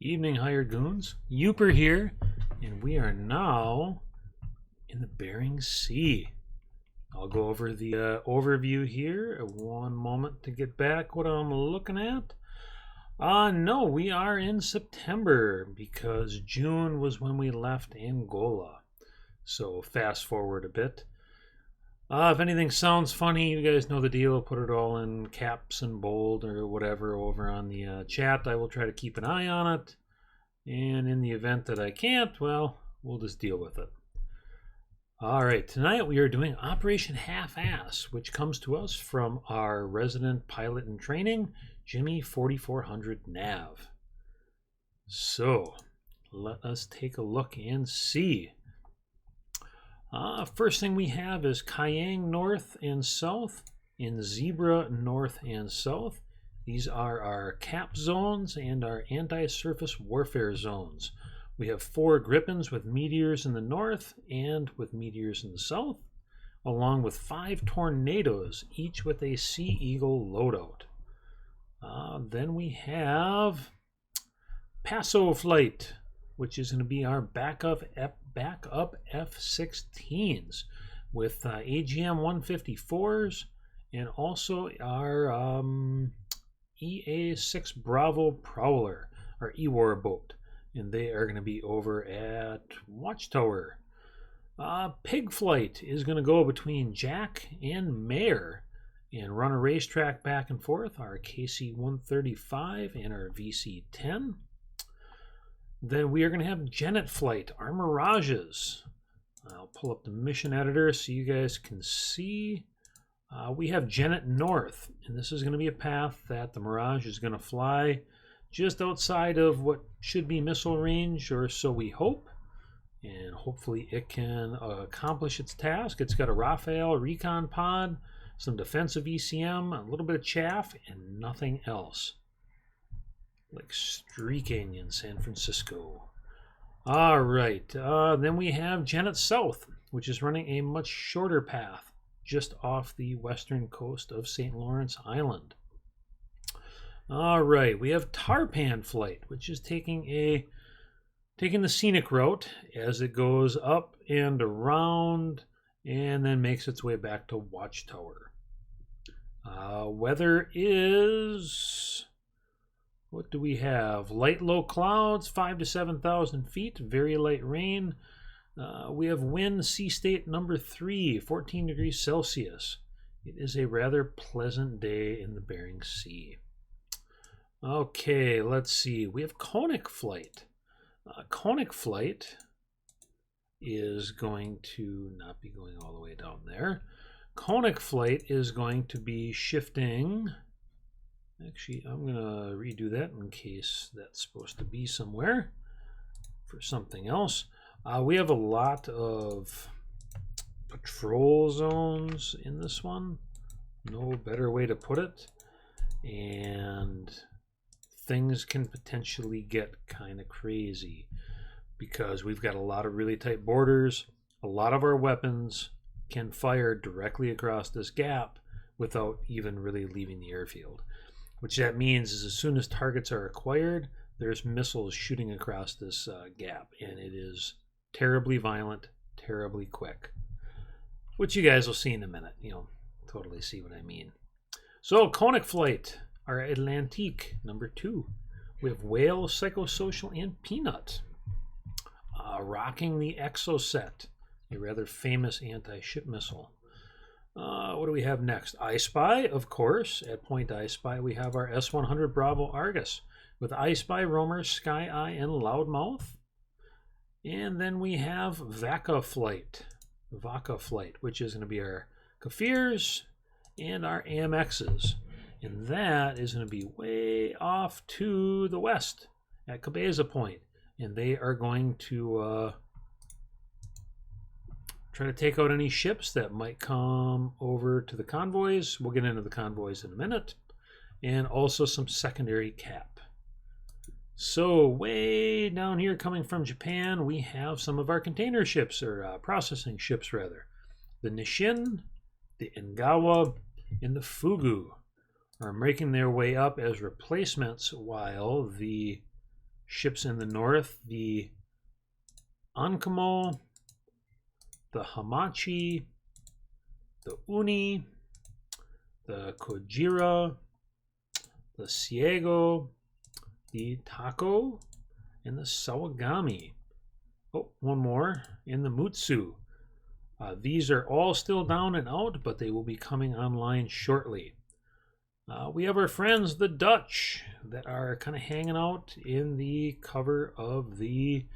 Evening, Hired Goons. Youper here, and we are now in the Bering Sea. I'll go over the overview here. One moment to get back what I'm looking at. No, we are in September because June was when we left Angola. So fast forward a bit. If anything sounds funny, you guys know the deal. Put it all in caps and bold or whatever over on the chat. I will try to keep an eye on it. And in the event that I can't, well, we'll just deal with it. All right, tonight we are doing Operation HalfAss, which comes to us from our resident pilot in training, Jimmy 4400 Nav. So let us take a look and see. First thing we have is Cayenne north and south and Zebra north and south. These are our cap zones and our anti-surface warfare zones. We have 4 Gripens with meteors in the north and with meteors in the south, along with 5 Tornadoes, each with a Sea Eagle loadout. Then we have Paso Flight, which is going to be our backup F-16s with AGM 154s and also our EA-6 Bravo Prowler, our E-War boat. And they are going to be over at Watchtower. Pig Flight is going to go between Jack and Mayor and run a racetrack back and forth, our KC-135 and our VC-10. Then we are going to have Genet Flight, our Mirages. I'll pull up the mission editor so you guys can see. We have Genet North, and this is going to be a path that the Mirage is going to fly just outside of what should be missile range, or so we hope. And hopefully it can accomplish its task. It's got a Raphael recon pod, some defensive ECM, a little bit of chaff, and nothing else. Like streaking in San Francisco. All right, then we have Genet South, which is running a much shorter path just off the western coast of St. Lawrence Island. All right, we have Tarpan Flight, which is taking the scenic route as it goes up and around and then makes its way back to Watchtower. Weather is... what do we have? Light low clouds, 5,000 to 7,000 feet, very light rain. We have wind sea state number 3, 14 degrees Celsius. It is a rather pleasant day in the Bering Sea. Okay, let's see. We have Conic Flight. Conic Flight is going to not be going all the way down there. Conic Flight is going to be shifting. Actually, I'm going to redo that in case that's supposed to be somewhere for something else. We have a lot of patrol zones in this one. No better way to put it. And things can potentially get kind of crazy because we've got a lot of really tight borders. A lot of our weapons can fire directly across this gap without even really leaving the airfield. Which that means is as soon as targets are acquired, there's missiles shooting across this gap, and it is terribly violent, terribly quick. Which you guys will see in a minute. You'll totally see what I mean. So, Conic Flight, our Atlantique, number 2. We have Whale, Psychosocial, and Peanut. Rocking the Exocet, a rather famous anti-ship missile. What do we have next? I Spy, of course. At Point I Spy, we have our S-100 Bravo Argus with I Spy, Roamer, Sky Eye, and Loudmouth. And then we have Vaca Flight, which is going to be our Kafirs and our AMXs. And that is going to be way off to the west at Cabeza Point. And they are going to try to take out any ships that might come over to the convoys. We'll get into the convoys in a minute. And also some secondary cap. So way down here coming from Japan, we have some of our container ships, or processing ships rather. The Nishin, the Ingawa, and the Fugu are making their way up as replacements, while the ships in the north, the Ankamo, the Hamachi, the Uni, the Kojira, the Siego, the Tako, and the Sawagami. Oh, one more, and the Mutsu. These are all still down and out, but they will be coming online shortly. We have our friends, the Dutch, that are kind of hanging out in the cover of the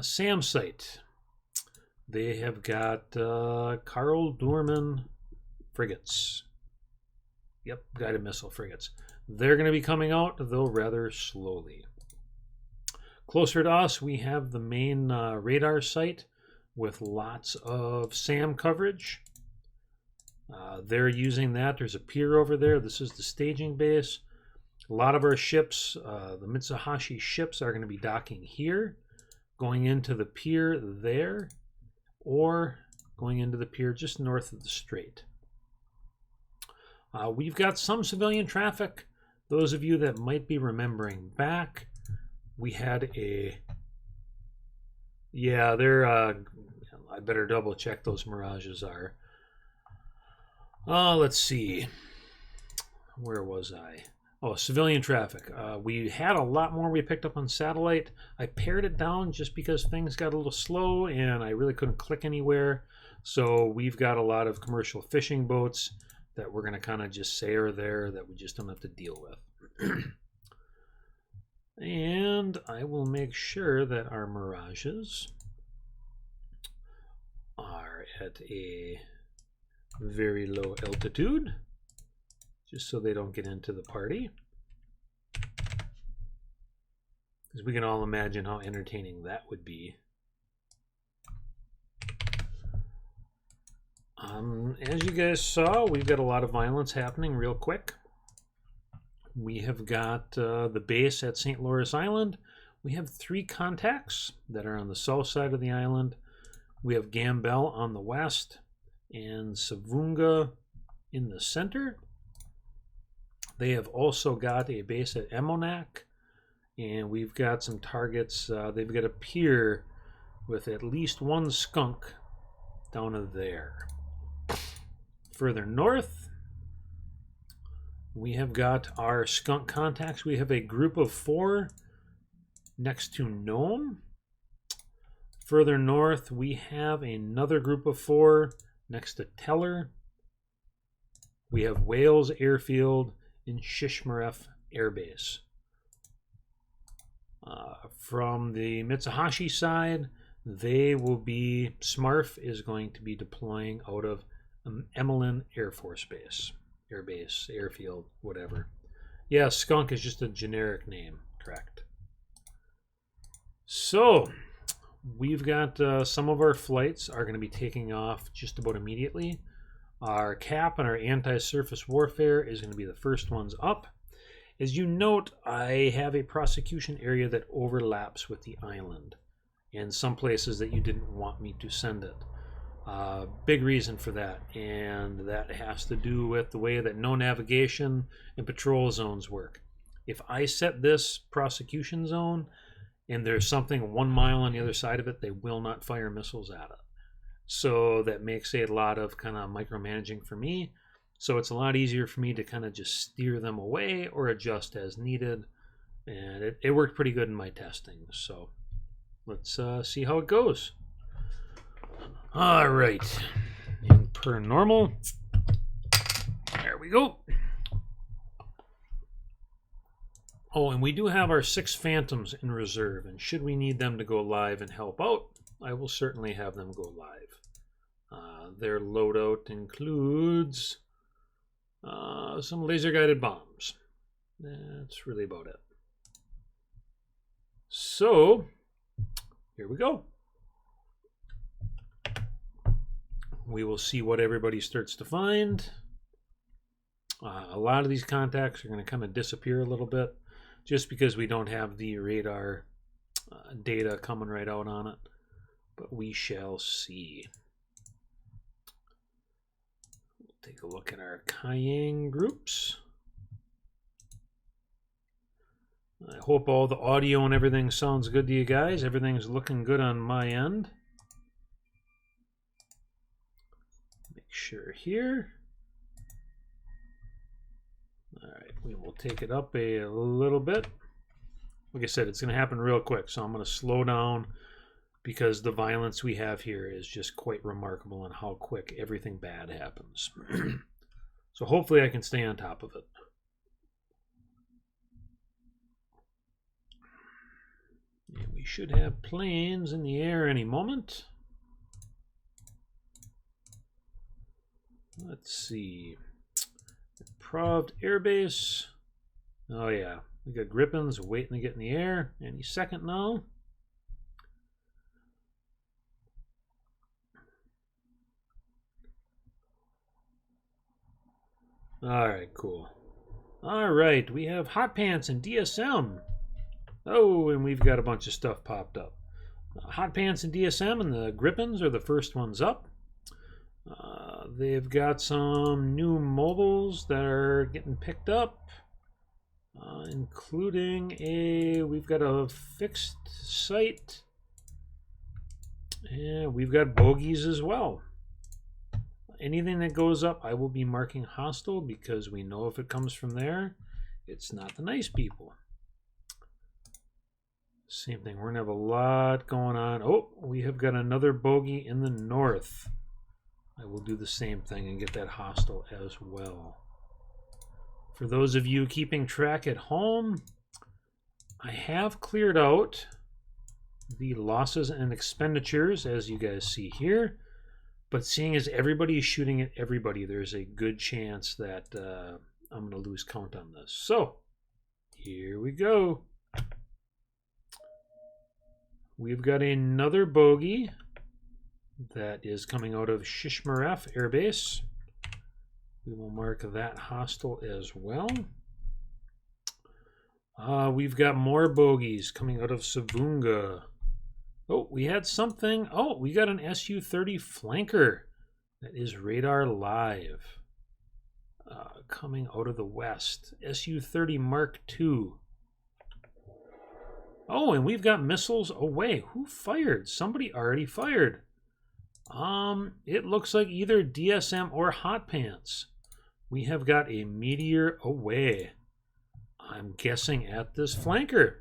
SAM site. They have got Karl Doorman frigates. Yep, guided missile frigates. They're going to be coming out, though rather slowly. Closer to us, we have the main radar site with lots of SAM coverage. They're using that. There's a pier over there. This is the staging base. A lot of our ships, the Mitsuhashi ships, are going to be docking here, going into the pier there, or going into the pier just north of the strait. We've got some civilian traffic. Those of you that might be remembering back, we had a... Yeah, they're... I better double check those Mirages are. Let's see. Where was I? Oh, civilian traffic. We had a lot more we picked up on satellite. I pared it down just because things got a little slow and I really couldn't click anywhere. So we've got a lot of commercial fishing boats that we're going to kind of just say are there that we just don't have to deal with. And I will make sure that our Mirages are at a very low altitude, just so they don't get into the party. Because we can all imagine how entertaining that would be. As you guys saw, we've got a lot of violence happening real quick. We have got the base at St. Lawrence Island. We have 3 contacts that are on the south side of the island. We have Gambell on the west and Savunga in the center. They have also got a base at Emonak, and we've got some targets. They've got a pier with at least 1 skunk down there. Further north, we have got our skunk contacts. We have a group of 4 next to Nome. Further north, we have another group of 4 next to Teller. We have Wales Airfield and Shishmaref Air Base. From the Mitsuhashi side, they will be, Smarf is going to be deploying out of Emmeline Air Force Base. Air Base, Airfield, whatever. Yeah, skunk is just a generic name, correct. So, we've got some of our flights are going to be taking off just about immediately. Our CAP and our anti-surface warfare is going to be the first ones up. As you note, I have a prosecution area that overlaps with the island, and some places that you didn't want me to send it. Big reason for that, and that has to do with the way that no navigation and patrol zones work. If I set this prosecution zone and there's something 1 mile on the other side of it, they will not fire missiles at it. So that makes a lot of kind of micromanaging for me. So it's a lot easier for me to kind of just steer them away or adjust as needed. And it worked pretty good in my testing. So let's see how it goes. All right. And per normal, there we go. Oh, and we do have our 6 Phantoms in reserve, and should we need them to go live and help out, I will certainly have them go live. Their loadout includes some laser-guided bombs. That's really about it. So, here we go. We will see what everybody starts to find. A lot of these contacts are going to kind of disappear a little bit, just because we don't have the radar data coming right out on it. But we shall see. We'll take a look at our Kayang groups. I hope all the audio and everything sounds good to you guys. Everything's looking good on my end. Make sure here. All right, we will take it up a little bit. Like I said, it's going to happen real quick, so I'm going to slow down because the violence we have here is just quite remarkable on how quick everything bad happens. So hopefully I can stay on top of it. And we should have planes in the air any moment. Let's see. Proved airbase. Oh yeah, we got Gripens waiting to get in the air any second now. All right, cool. All right, we have Hot Pants and DSM. Oh, and we've got a bunch of stuff popped up. Hot Pants and DSM and the Gripens are the first ones up. They've got some new mobiles that are getting picked up, including we've got a fixed site, and we've got bogies as well. Anything that goes up, I will be marking hostile because we know if it comes from there, it's not the nice people. Same thing, we're going to have a lot going on. Oh, we have got another bogey in the north. I will do the same thing and get that hostile as well. For those of you keeping track at home, I have cleared out the losses and expenditures, as you guys see here. But seeing as everybody is shooting at everybody, there's a good chance that I'm going to lose count on this. So, here we go. We've got another bogey that is coming out of Shishmaref Air Base. We will mark that hostile as well. We've got more bogeys coming out of Savunga. Oh, we had something. Oh, we got an Su-30 flanker that is radar live coming out of the west. Su-30 Mark II. Oh, and we've got missiles away. Who fired? Somebody already fired. It looks like either DSM or Hot Pants. We have got a meteor away. I'm guessing at this flanker.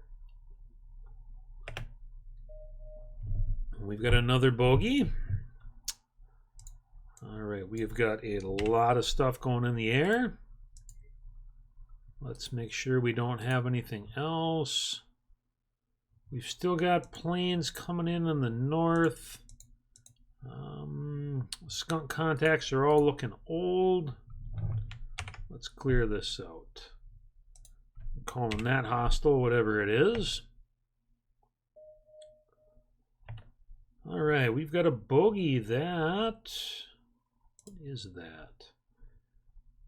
We've got another bogey. All right, we've got a lot of stuff going in the air. Let's make sure we don't have anything else. We've still got planes coming in the north. Skunk contacts are all looking old. Let's clear this out. I'm calling that hostile, whatever it is. All right, we've got a bogey that... What is that?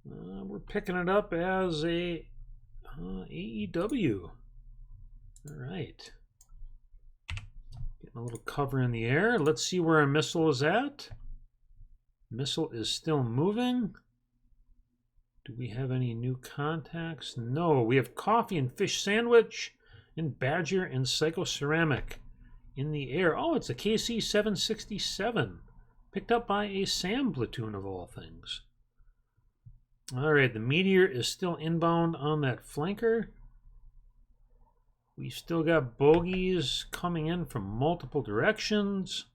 We're picking it up as a AEW. All right. Getting a little cover in the air. Let's see where our missile is at. Missile is still moving. Do we have any new contacts? No, we have coffee and fish sandwich and badger and psychoceramic in the air. Oh, it's a KC-767. Picked up by a SAM platoon of all things. All right, the meteor is still inbound on that flanker. We've still got bogeys coming in from multiple directions.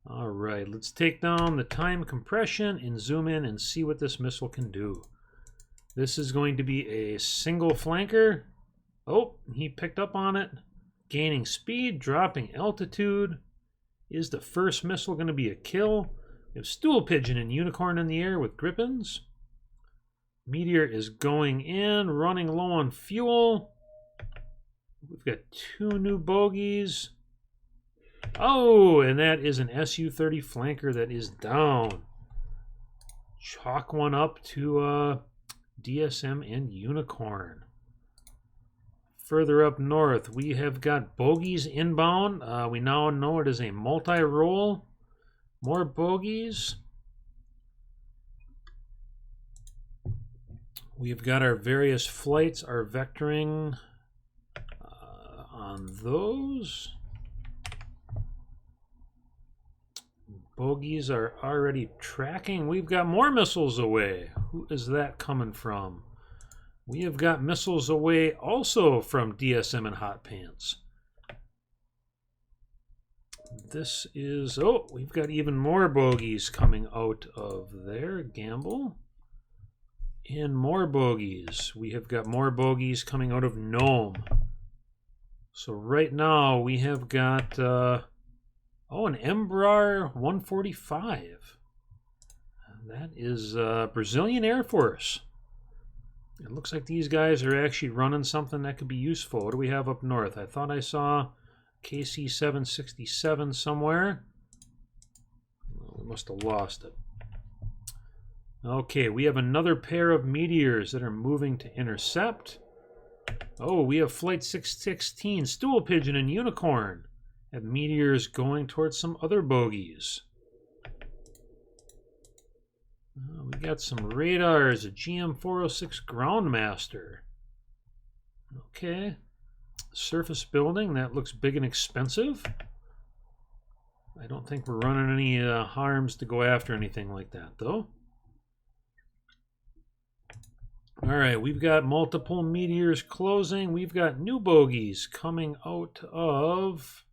All right, let's take down the time compression and zoom in and see what this missile can do. This is going to be a single flanker. Oh, he picked up on it. Gaining speed, dropping altitude. Is the first missile going to be a kill? We have Stool Pigeon and Unicorn in the air with Gripens. Meteor is going in, running low on fuel. We've got two new bogeys. Oh, and that is an Su-30 flanker that is down. Chalk one up to DSM and Unicorn. Further up north, we have got bogeys inbound. We now know it is a multi-roll. More bogeys. We've got our various flights, our vectoring on those. Bogies are already tracking. We've got more missiles away. Who is that coming from? We have got missiles away also from DSM and Hot Pants. This is... Oh, we've got even more bogies coming out of there. Gamble. And more bogies. We have got more bogies coming out of Gnome. So right now we have got... oh, an Embrar 145. That is Brazilian Air Force. It looks like these guys are actually running something that could be useful. What do we have up north? I thought I saw KC 767 somewhere. Well, we must have lost it. Okay, we have another pair of meteors that are moving to intercept. Oh, we have Flight 616, Stool Pigeon, and Unicorn. Have meteors going towards some other bogies. We got some radars, a GM406 Groundmaster. Okay. Surface building, that looks big and expensive. I don't think we're running any harms to go after anything like that, though. Alright, we've got multiple meteors closing. We've got new bogies coming out of...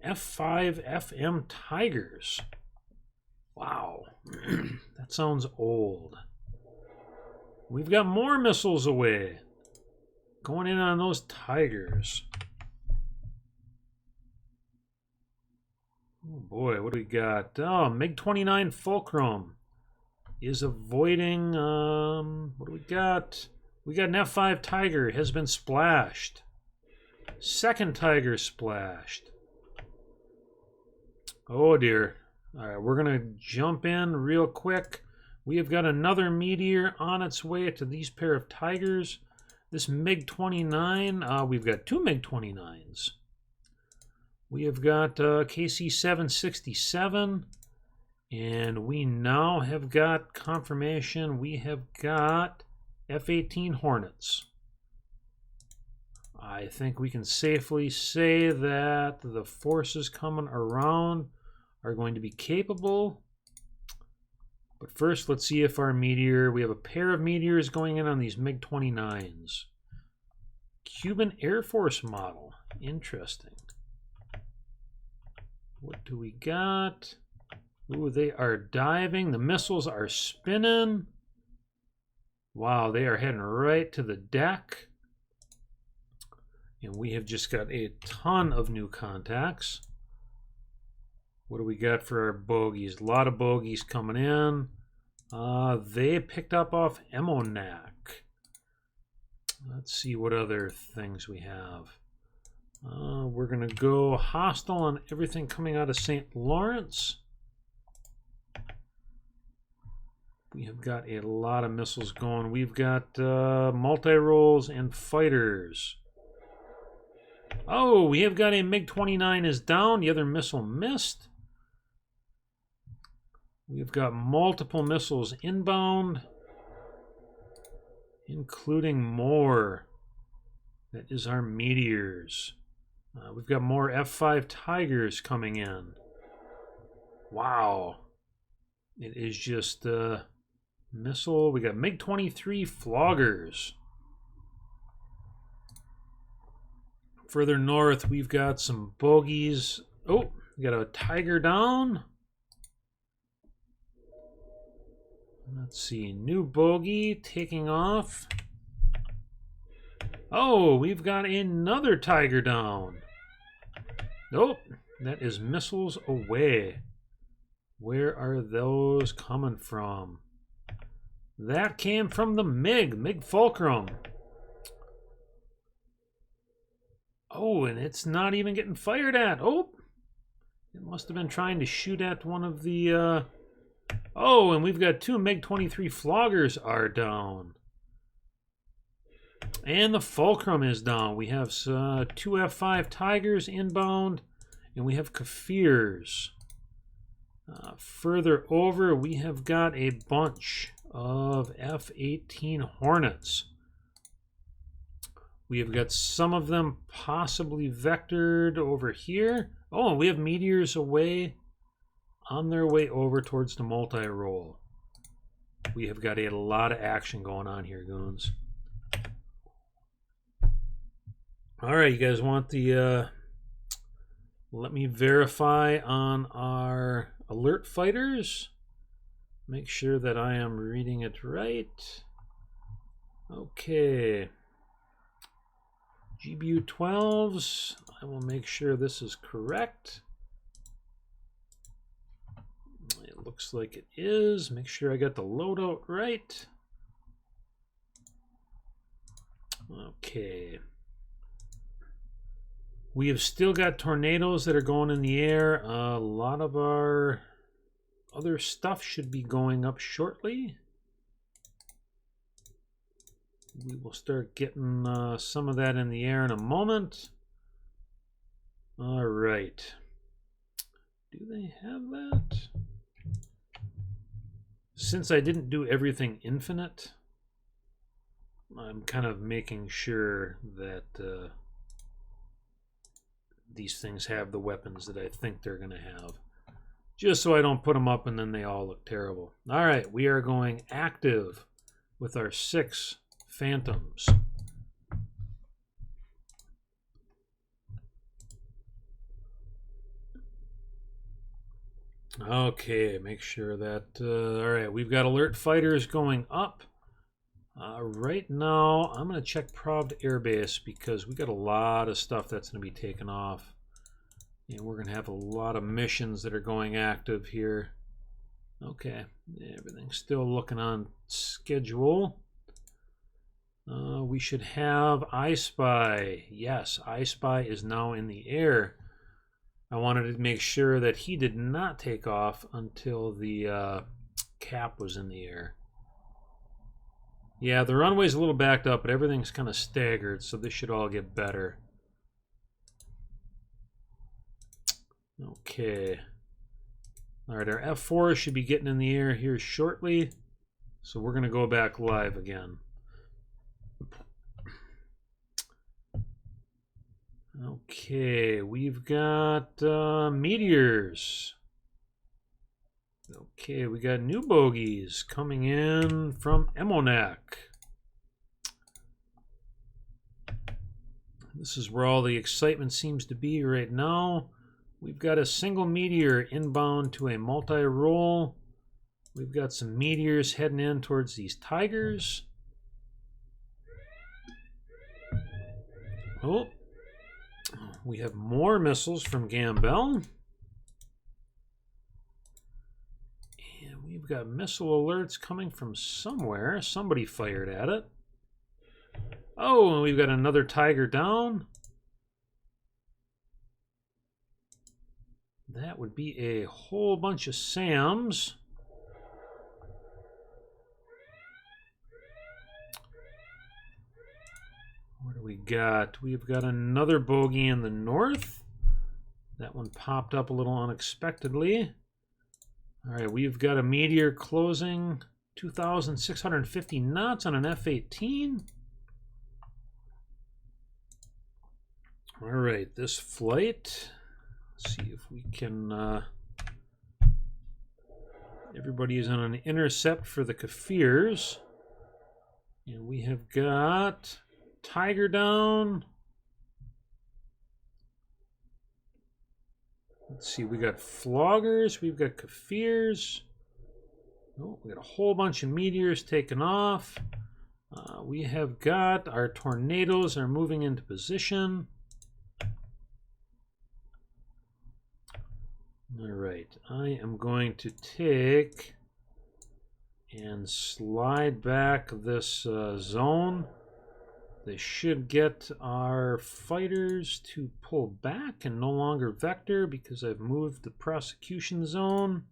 F5 FM Tigers. Wow. That sounds old. We've got more missiles away. Going in on those Tigers. Oh boy, what do we got? Oh, MiG-29 Fulcrum is avoiding... what do we got? We got an F5 Tiger. Has been splashed. Second Tiger splashed. Oh dear. Alright, we're going to jump in real quick. We have got another meteor on its way to these pair of Tigers. This MiG-29, we've got two MiG-29s. We have got KC 767. And we now have got confirmation. We have got F-18 Hornets. I think we can safely say that the forces coming around are going to be capable. But first, let's see if our meteor... We have a pair of meteors going in on these MiG-29s. Cuban Air Force model. Interesting. What do we got? Ooh, they are diving. The missiles are spinning. Wow, they are heading right to the deck. And we have just got a ton of new contacts. What do we got for our bogies? A lot of bogies coming in. They picked up off Emonac. Let's see what other things we have. We're going to go hostile on everything coming out of St. Lawrence. We have got a lot of missiles going. We've got multi-rolls and fighters. Oh, we have got a MiG-29 is down. The other missile missed. We've got multiple missiles inbound, including more. That is our meteors. We've got more F5 Tigers coming in. Wow. It is just missile. We got MiG-23 Floggers. Further north, we've got some bogies. Oh, we got a Tiger down. Let's see, new bogey taking off. Oh, we've got another Tiger down. Nope, that is missiles away. Where are those coming from? That came from the MiG Fulcrum. Oh, and it's not even getting fired at. Oh, it must have been trying to shoot at one of the... Oh, and we've got two MiG-23 Floggers are down. And the Fulcrum is down. We have two F-5 Tigers inbound, and we have Kafirs. Further over, we have got a bunch of F-18 Hornets. We have got some of them possibly vectored over here. Oh, we have meteors away on their way over towards the multi-roll. We have got a lot of action going on here, goons. All right, you guys want the... let me verify on our alert fighters. Make sure that I am reading it right. Okay. GBU 12s. I will make sure this is correct. It looks like it is. Make sure I got the loadout right. Okay. We have still got tornadoes that are going in the air. A lot of our other stuff should be going up shortly. We will start getting some of that in the air in a moment. All right. Do they have that? Since I didn't do everything infinite, I'm kind of making sure that these things have the weapons that I think they're going to have. Just so I don't put them up and then they all look terrible. All right, we are going active with our 6 Phantoms. Okay, make sure that... all right, we've got alert fighters going up. Right now, I'm going to check Proved Airbase because we got a lot of stuff that's going to be taken off. And we're going to have a lot of missions that are going active here. Okay, everything's still looking on schedule. We should have I Spy. Yes, I Spy is now in the air. I wanted to make sure that he did not take off until the cap was in the air. Yeah, the runway's a little backed up, but everything's kind of staggered, so this should all get better. Okay. All right, our F4 should be getting in the air here shortly, so we're going to go back live again. Okay, we've got meteors. Okay, we got new bogeys coming in from Emonak. This is where all the excitement seems to be right now. We've got a single meteor inbound to a multi-roll. We've got some meteors heading in towards these tigers. Oh, we have more missiles from Gambell. And we've got missile alerts coming from somewhere. Somebody fired at it. Oh, and we've got another tiger down. That would be a whole bunch of SAMs. What do we got? We've got another bogey in the north. That one popped up a little unexpectedly. All right, we've got a meteor closing 2,650 knots on an F-18. All right, this flight, let's see if we can, everybody is on an intercept for the Kafirs. And we have got Tiger down. Let's see, we got Floggers, we've got Kafirs. Oh, we got a whole bunch of meteors taken off. We have got our tornadoes are moving into position. All right, I am going to take and slide back this zone. They should get our fighters to pull back and no longer vector because I've moved the prosecution zone.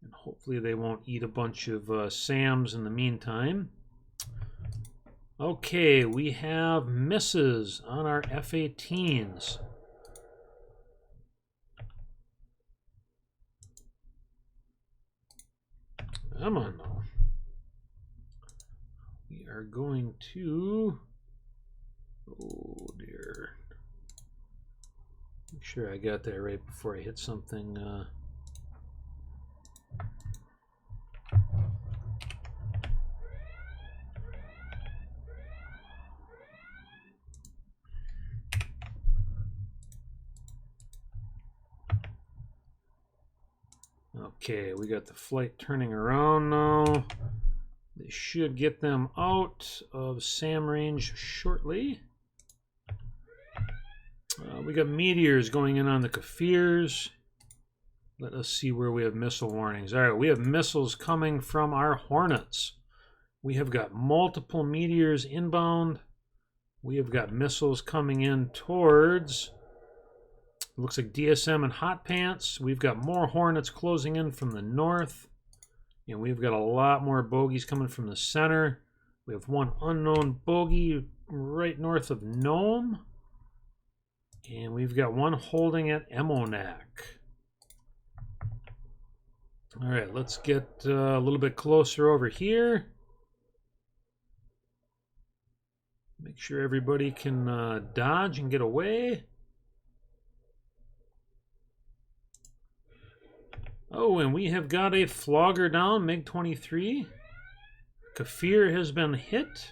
And hopefully they won't eat a bunch of SAMs in the meantime. Okay, we have misses on our F-18s. Come on now. We are going to... Oh dear. Make sure I got that right before I hit something. Okay, we got the flight turning around now. They should get them out of SAM range shortly. We got meteors going in on the Kafirs. Let us see where we have missile warnings. All right, we have missiles coming from our Hornets. We have got multiple meteors inbound. We have got missiles coming in towards, looks like DSM and Hot Pants. We've got more Hornets closing in from the north. And we've got a lot more bogeys coming from the center. We have one unknown bogey right north of Nome. And we've got one holding at Emonak. All right, let's get a little bit closer over here. Make sure everybody can dodge and get away. Oh, and we have got a flogger down, MiG-23. Kafir has been hit.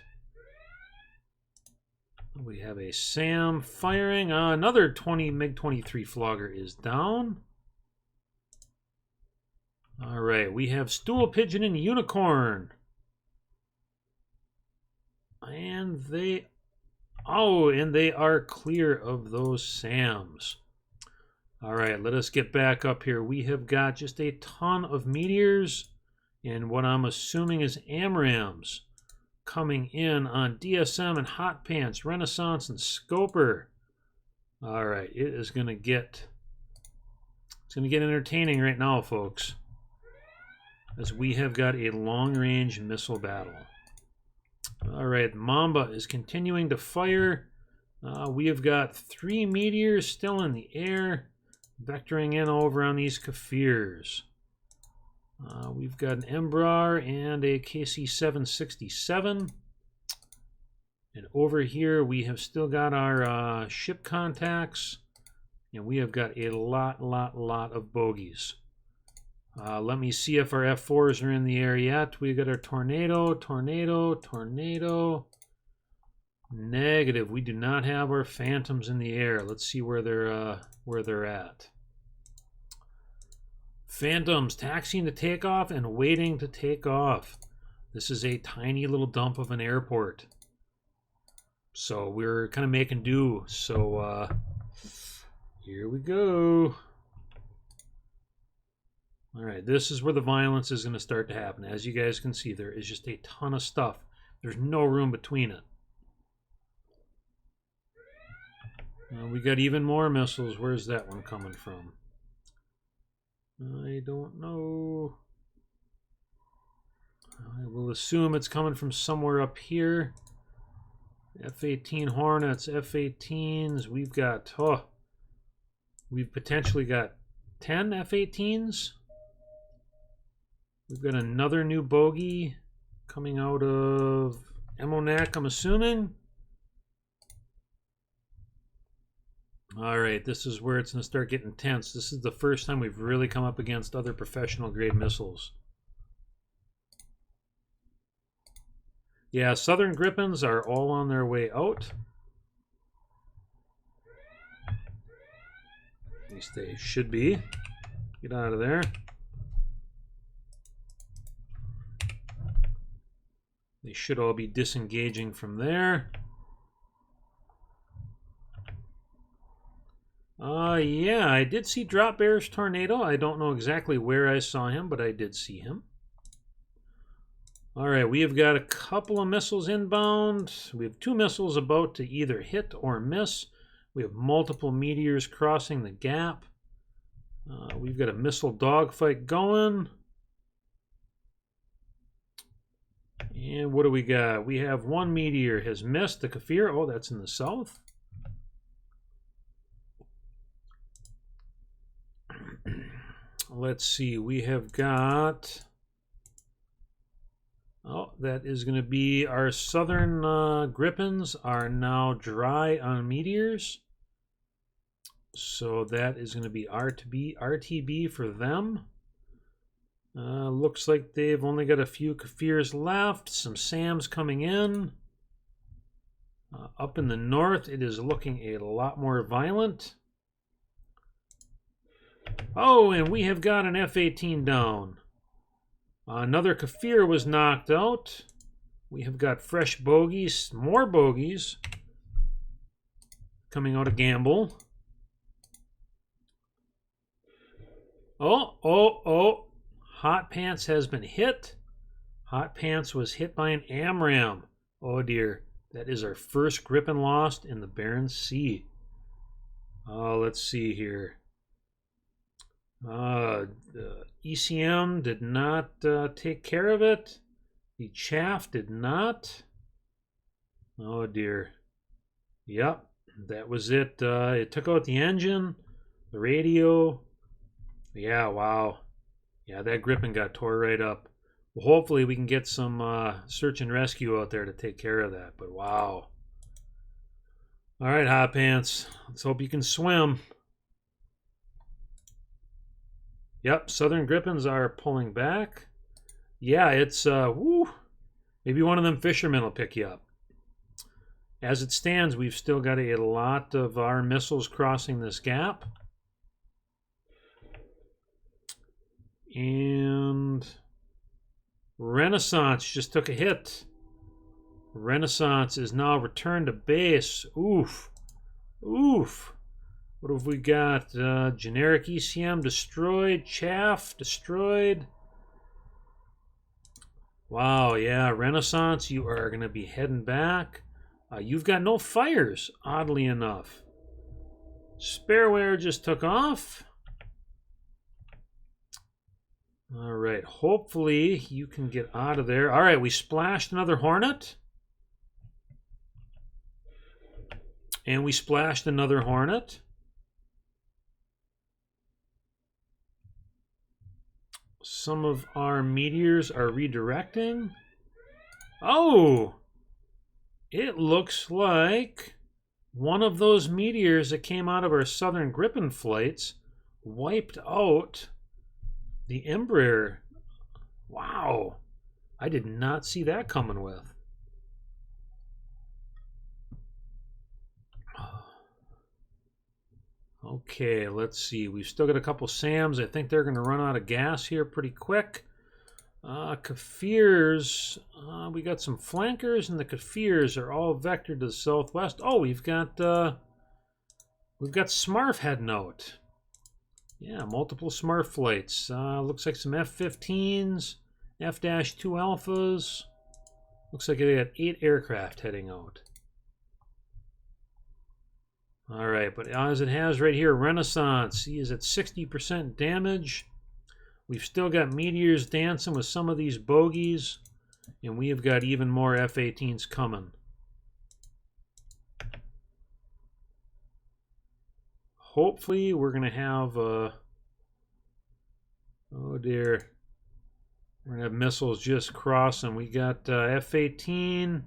We have a SAM firing. Another MiG-23 flogger is down. All right, we have Stool Pigeon and Unicorn. And they are clear of those SAMs. All right, let us get back up here. We have got just a ton of meteors and what I'm assuming is AMRAAMs coming in on DSM and Hot Pants, Renaissance and Scoper. All right, it's going to get entertaining right now, folks, as we have got a long-range missile battle. All right, Mamba is continuing to fire. We have got 3 meteors still in the air, vectoring in over on these Kafirs. We've got an Embrar and a KC-767. And over here, we have still got our ship contacts. And we have got a lot of bogeys. Let me see if our F-4s are in the air yet. We've got our Tornado. Negative. We do not have our Phantoms in the air. Let's see where they're at. Phantoms taxiing to take off and waiting to take off. This is a tiny little dump of an airport. So we're kind of making do. So here we go. All right, this is where the violence is going to start to happen. As you guys can see, there is just a ton of stuff. There's no room between it. We got even more missiles. Where's that one coming from? I don't know. I will assume it's coming from somewhere up here. F-18 Hornets, F-18s. We've potentially got 10 F-18s. We've got another new bogey coming out of Emonak, I'm assuming. All right, this is where it's going to start getting tense. This is the first time we've really come up against other professional-grade missiles. Yeah, Southern Gripens are all on their way out. At least they should be. Get out of there. They should all be disengaging from there. Yeah, I did see Drop Bear's Tornado. I don't know exactly where I saw him, but I did see him. All right, we have got a couple of missiles inbound. We have 2 missiles about to either hit or miss. We have multiple meteors crossing the gap. We've got a missile dogfight going. And what do we got? We have 1 meteor has missed the Kafir. Oh, that's in the south. Let's see. We have got Oh, that is going to be our southern Grippins are now dry on meteors. So that is going to be RTB for them. Looks like they've only got a few Kafirs left. Some SAMs coming in. Up in the north, it is looking a lot more violent. Oh, and we have got an F-18 down. Another Kafir was knocked out. We have got fresh bogeys, more bogeys coming out of Gamble. Oh. Hot Pants has been hit. Hot Pants was hit by an AMRAAM. Oh dear. That is our first Gripen lost in the Bering Sea. Let's see here. ECM did not take care of it. The chaff did not. Oh dear. Yep, that was it. It took out the engine, the radio. Yeah, wow. Yeah, that Gripen got tore right up. Well, hopefully we can get some search and rescue out there to take care of that. But wow. All right, Hot Pants. Let's hope you can swim. Yep, Southern Gripens are pulling back. Yeah, it's, maybe one of them fishermen will pick you up. As it stands, we've still got a lot of our missiles crossing this gap. And Renaissance just took a hit. Renaissance is now returned to base. Oof. What have we got? Generic ECM destroyed. Chaff destroyed. Wow, yeah. Renaissance, you are going to be heading back. You've got no fires, oddly enough. Spareware just took off. All right, hopefully you can get out of there. All right, we splashed another Hornet. And we splashed another Hornet. Some of our meteors are redirecting. Oh! It looks like one of those meteors that came out of our southern Gripen flights wiped out the Embraer. Wow. I did not see that coming with. Okay, let's see. We've still got a couple SAMs. I think they're going to run out of gas here pretty quick. Kafirs, we got some flankers, and the Kafirs are all vectored to the southwest. Oh, we've got Smurf heading out. Yeah, multiple Smurf flights. Looks like some F-15s, F-2 Alphas. Looks like they got 8 aircraft heading out. All right, but as it has right here, Renaissance, he is at 60% damage. We've still got meteors dancing with some of these bogeys, and we have got even more F-18s coming. Hopefully, we're going to have, oh dear, we're going to have missiles just crossing. We got F-18.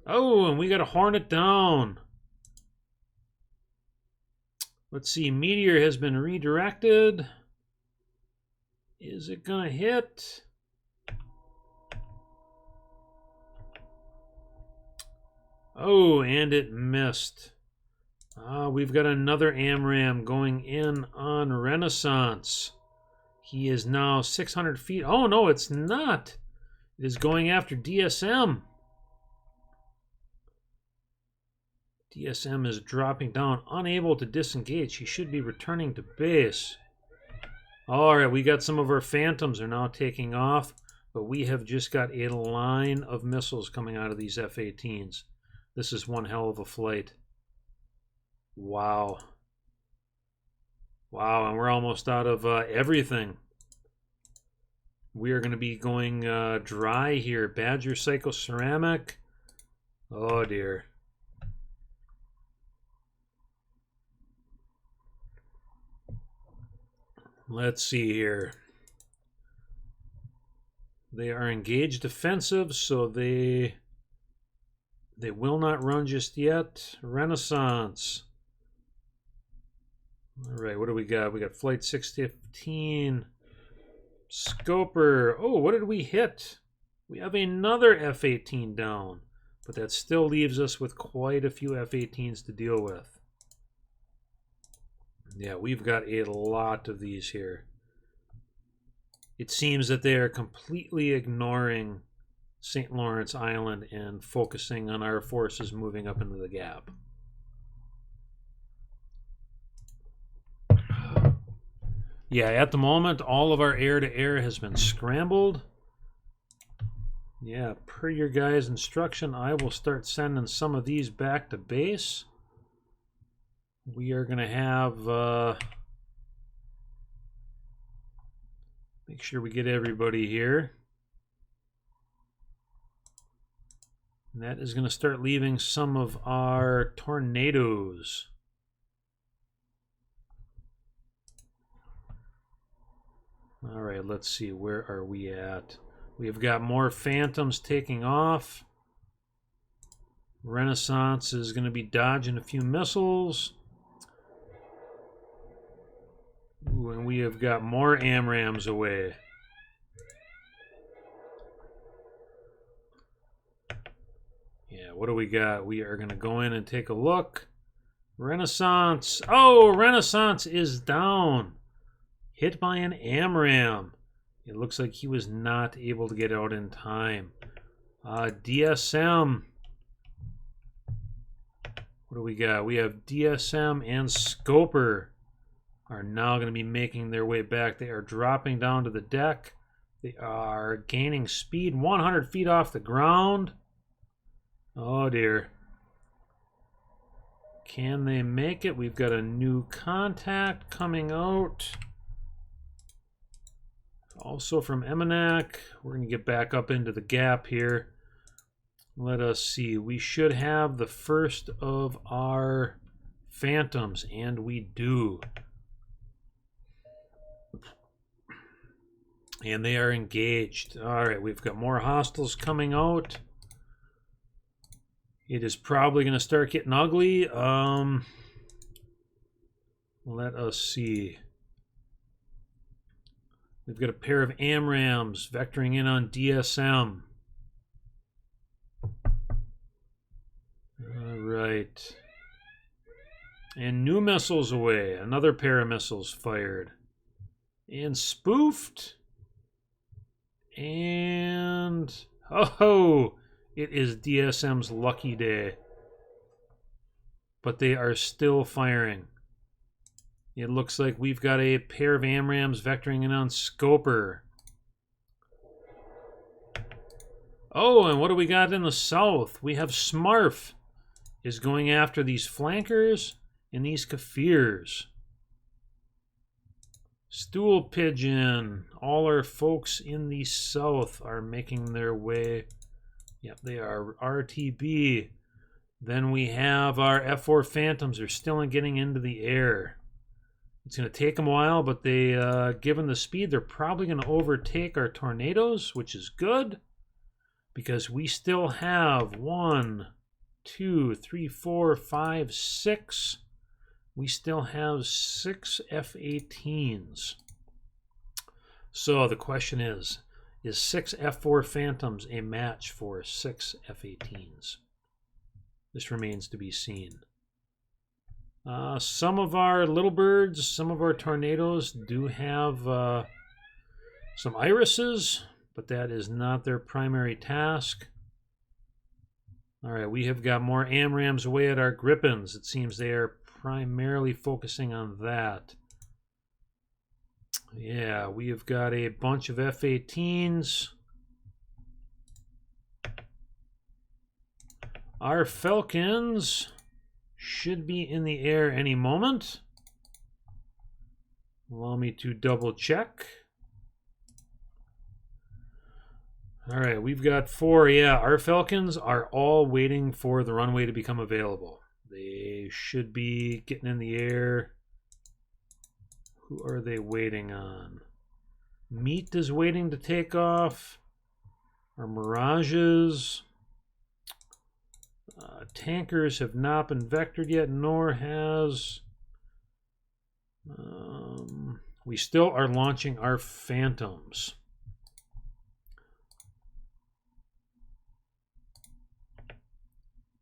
Oh, and we got a Hornet down. Let's see, Meteor has been redirected. Is it gonna hit? Oh, and it missed. We've got another AMRAAM going in on Renaissance. He is now 600 feet. Oh, no, it's not. It is going after DSM. DSM is dropping down, unable to disengage. He should be returning to base. All right, we got some of our Phantoms are now taking off, but we have just got a line of missiles coming out of these F-18s. This is one hell of a flight. Wow. Wow, and we're almost out of everything. We are going to be going dry here. Badger Psychoceramic. Oh, dear. Let's see here. They are engaged defensive, so they will not run just yet. Renaissance. All right, what do we got? We got Flight 615. Scoper. Oh, what did we hit? We have another F-18 down, but that still leaves us with quite a few F-18s to deal with. Yeah, we've got a lot of these here. It seems that they are completely ignoring St. Lawrence Island and focusing on our forces moving up into the gap. Yeah, at the moment, all of our air-to-air has been scrambled. Yeah, per your guys' instruction, I will start sending some of these back to base. We are going to have... make sure we get everybody here. And that is going to start leaving some of our tornadoes. All right, let's see. Where are we at? We've got more Phantoms taking off. Renaissance is going to be dodging a few missiles. Ooh, and we have got more AMRAAMs away. Yeah, what do we got? We are going to go in and take a look. Renaissance. Oh, Renaissance is down. Hit by an AMRAAM. It looks like he was not able to get out in time. DSM. What do we got? We have DSM and Scoper are now going to be making their way back. They are dropping down to the deck. They are gaining speed 100 feet off the ground. Oh dear. Can they make it? We've got a new contact coming out. Also from Emanak. We're going to get back up into the gap here. Let us see. We should have the first of our Phantoms, and we do. And they are engaged. All right, we've got more hostiles coming out. It is probably going to start getting ugly. Let us see. We've got a pair of AMRAAMs vectoring in on DSM. All right. And new missiles away. Another pair of missiles fired. And spoofed. And... oh! It is DSM's lucky day. But they are still firing. It looks like we've got a pair of AMRAAMs vectoring in on Scoper. Oh, and what do we got in the south? We have Smarf is going after these flankers and these Kafirs. Stool Pigeon. All our folks in the south are making their way. Yep, they are RTB. Then we have our F4 Phantoms are still getting into the air. It's going to take them a while, but they, given the speed, they're probably going to overtake our tornadoes, which is good. Because we still have 1, 2, 3, 4, 5, 6. We still have 6 F-18s. So the question is 6 F-4 Phantoms a match for 6 F-18s? This remains to be seen. Some of our little birds, some of our tornadoes do have some irises, but that is not their primary task. All right, we have got more AMRAAMs away at our Gripens. It seems they are primarily focusing on that. Yeah, we have got a bunch of F-18s. Our Falcons should be in the air any moment. Allow me to double check. All right, we've got 4. Yeah, our Falcons are all waiting for the runway to become available. They should be getting in the air. Who are they waiting on? Meat is waiting to take off. Our Mirages. Tankers have not been vectored yet, nor has... we still are launching our Phantoms.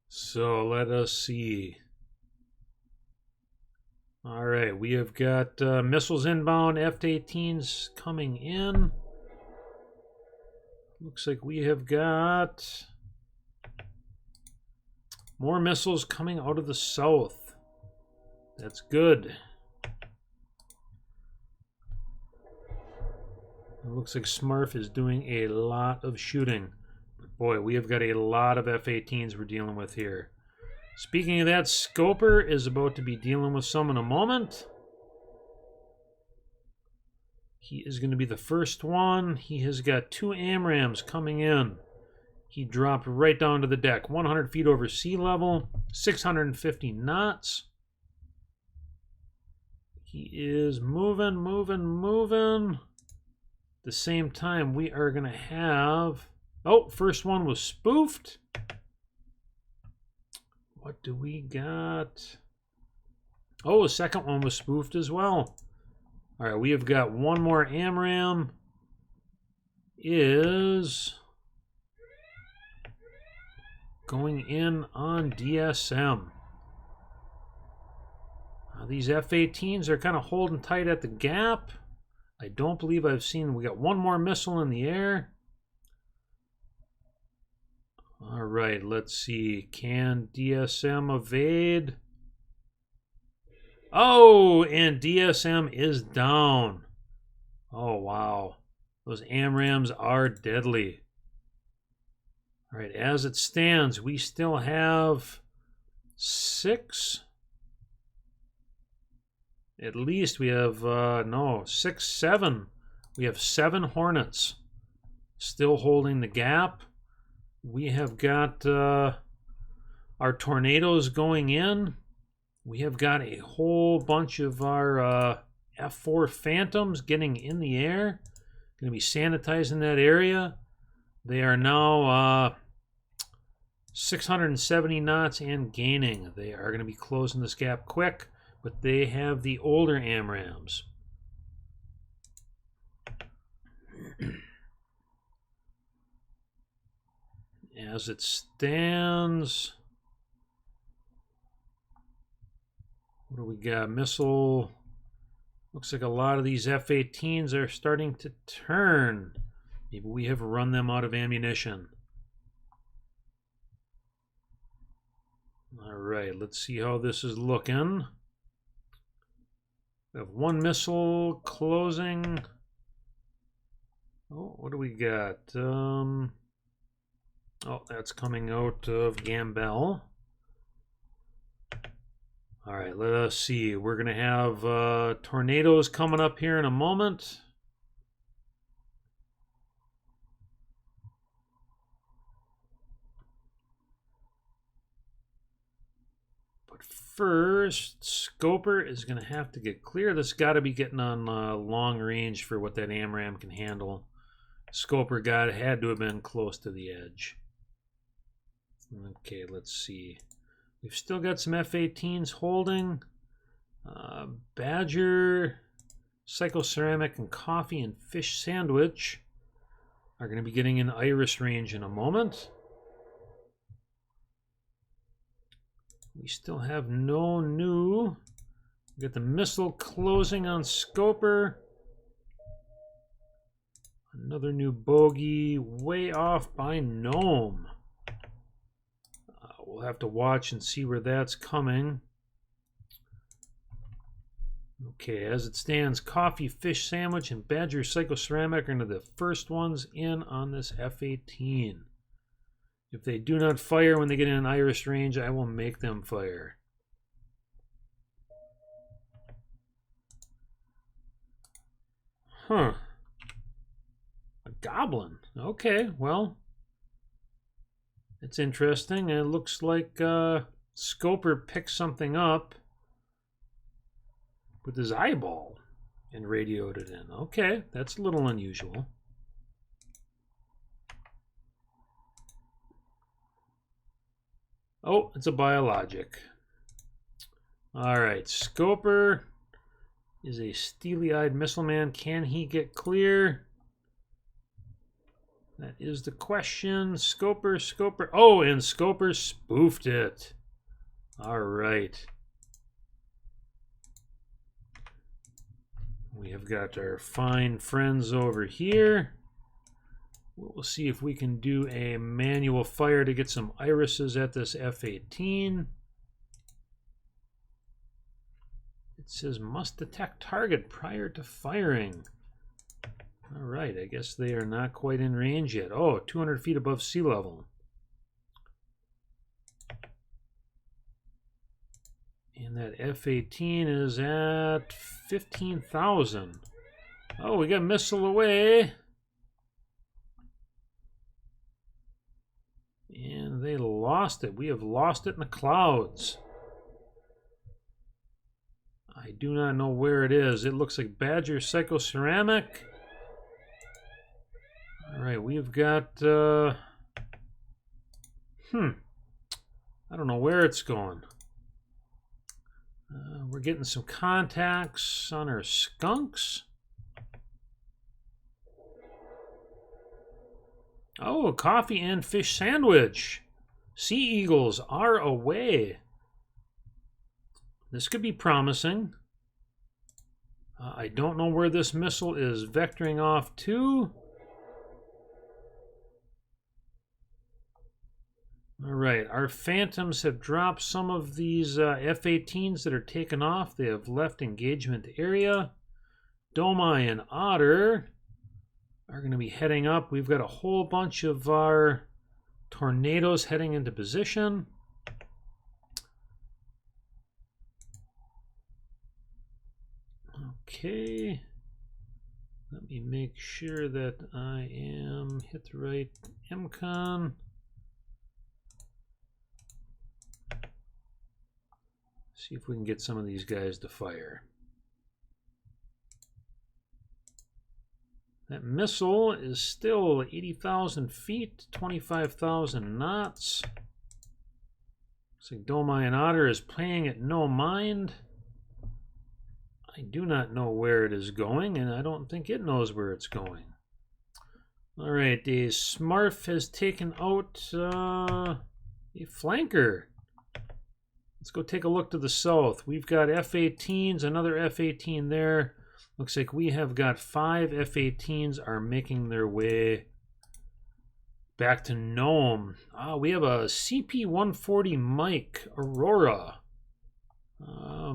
So let us see. All right, we have got missiles inbound, F-18s coming in. Looks like we have got more missiles coming out of the south. That's good. It looks like Smurf is doing a lot of shooting. But boy, we have got a lot of F-18s we're dealing with here. Speaking of that, Scoper is about to be dealing with some in a moment. He is going to be the first one. He has got 2 AMRAAMs coming in. He dropped right down to the deck. 100 feet over sea level. 650 knots. He is moving, moving, moving. At the same time, we are going to have... Oh, first one was spoofed. What do we got? Oh, the second one was spoofed as well. All right, we have got one more AMRAAM. Is going in on DSM. These F-18s are kind of holding tight at the gap. I don't believe I've seen... We got one more missile in the air. All right, let's see. Can DSM evade? Oh, and DSM is down. Oh, wow. Those AMRAAMs are deadly. All right, as it stands, we still have 6. At least we have, 6, 7. We have 7 Hornets still holding the gap. We have got our Tornadoes going in. We have got a whole bunch of our F4 Phantoms getting in the air. Going to be sanitizing that area. They are now 670 knots and gaining. They are going to be closing this gap quick, but they have the older AMRAAMs. As it stands, what do we got? Missile. Looks like a lot of these F-18s are starting to turn. Maybe we have run them out of ammunition. All right, let's see how this is looking. We have one missile closing. Oh, what do we got? Oh, that's coming out of Gambell. All right, let us see. We're going to have Tornadoes coming up here in a moment. But first, Scoper is going to have to get clear. This got to be getting on long range for what that AMRAAM can handle. Scoper had to have been close to the edge. Okay, let's see. We've still got some F-18s holding. Badger, Psychoceramic, and Coffee and Fish Sandwich are going to be getting in Iris range in a moment. We still have no new. We got the missile closing on Scoper. Another new bogey way off by Gnome. We'll have to watch and see where that's coming. Okay, as it stands, Coffee, Fish Sandwich, and Badger Psychoceramic are the first ones in on this F-18. If they do not fire when they get in an Iris range, I will make them fire. Huh. A goblin. Okay, well... It's interesting. It looks like Scoper picked something up with his eyeball and radioed it in. Okay, that's a little unusual. Oh, it's a biologic. All right, Scoper is a steely-eyed missile man. Can he get clear? That is the question. Scoper. Oh, and Scoper spoofed it. All right. We have got our fine friends over here. We'll see if we can do a manual fire to get some irises at this F-18. It says must detect target prior to firing. All right, I guess they are not quite in range yet. Oh, 200 feet above sea level. And that F-18 is at 15,000. Oh, we got a missile away. And they lost it. We have lost it in the clouds. I do not know where it is. It looks like Badger Psychoceramic. All right, we've got... I don't know where it's going. We're getting some contacts on our skunks. Oh, a coffee and fish sandwich. Sea eagles are away. This could be promising. I don't know where this missile is vectoring off to. All right, our Phantoms have dropped some of these F-18s that are taken off. They have left engagement area. Domai and Otter are going to be heading up. We've got a whole bunch of our Tornadoes heading into position. Okay. Let me make sure that I am hit the right MCON. See if we can get some of these guys to fire. That missile is still 80,000 feet, 25,000 knots. Looks like Domai and Otter is playing at no mind. I do not know where it is going, and I don't think it knows where it's going. All right, the Smurf has taken out a flanker. Let's go take a look to the south. We've got F-18s, another F-18 there. Looks like we have got 5 F-18s are making their way back to Nome. We have a CP-140 Mike Aurora,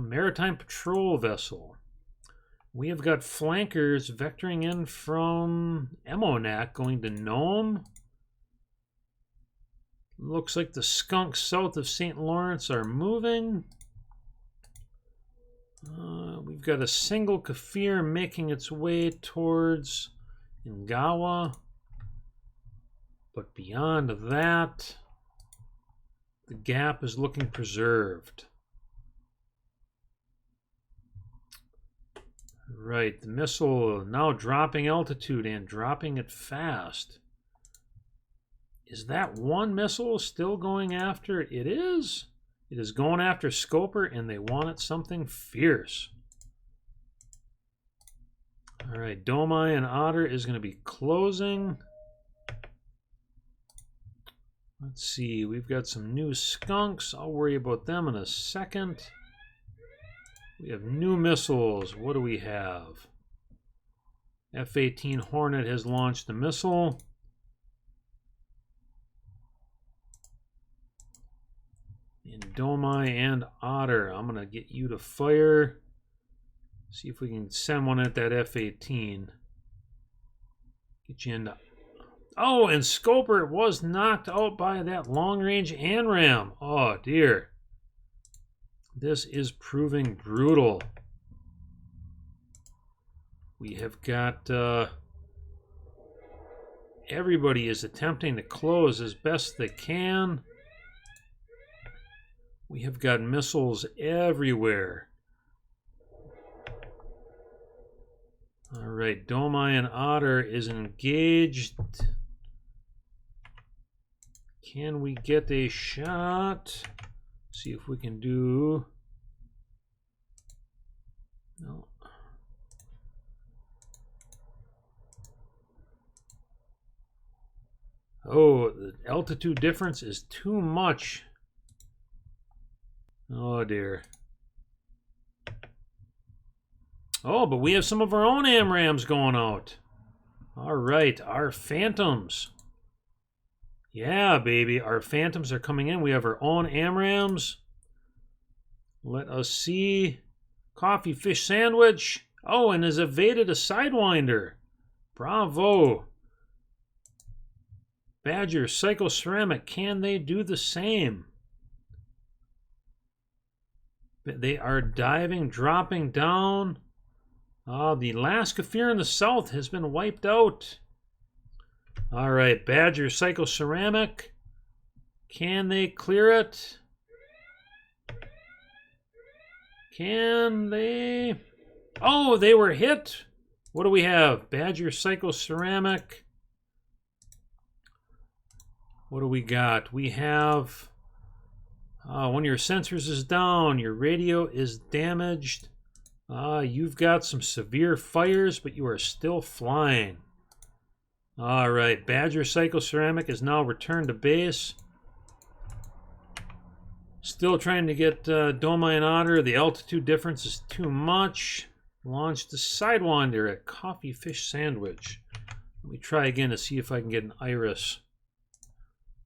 maritime patrol vessel. We have got flankers vectoring in from Emonac going to Nome. Looks like the skunks south of St. Lawrence are moving. We've got a single Kafir making its way towards Ngawa. But beyond that, the gap is looking preserved. Right, the missile now dropping altitude and dropping it fast. Is that one missile still going after? It is. It is going after Scoper, and they want it something fierce. All right, Domai and Otter is going to be closing. Let's see, we've got some new skunks. I'll worry about them in a second. We have new missiles. What do we have? F-18 Hornet has launched a missile. And Domai and Otter, I'm going to get you to fire. See if we can send one at that F-18. Get you into... Oh, and Scoper was knocked out by that long-range ANRAM. Oh, dear. This is proving brutal. We have got... everybody is attempting to close as best they can. We have got missiles everywhere. All right, Domai and Otter is engaged. Can we get a shot? See if we can do... No. Oh, the altitude difference is too much. Oh dear. Oh, but we have some of our own AMRAAMs going out. All right, our Phantoms. Yeah, baby, our Phantoms are coming in. We have our own AMRAAMs. Let us see. Coffee fish sandwich. Oh, and has evaded a Sidewinder. Bravo. Badger, Psychoceramic, can they do the same? They are diving, dropping down. The Alaska Fear in the south has been wiped out. All right, Badger, Psychoceramic. Can they clear it? Can they? Oh, they were hit. What do we have? Badger, Psychoceramic. What do we got? We have one of your sensors is down. Your radio is damaged. You've got some severe fires, but you are still flying. All right, Badger Psychoceramic is now returned to base. Still trying to get Domai and Otter. The altitude difference is too much. Launched the Sidewinder at Coffee Fish Sandwich. Let me try again to see if I can get an Iris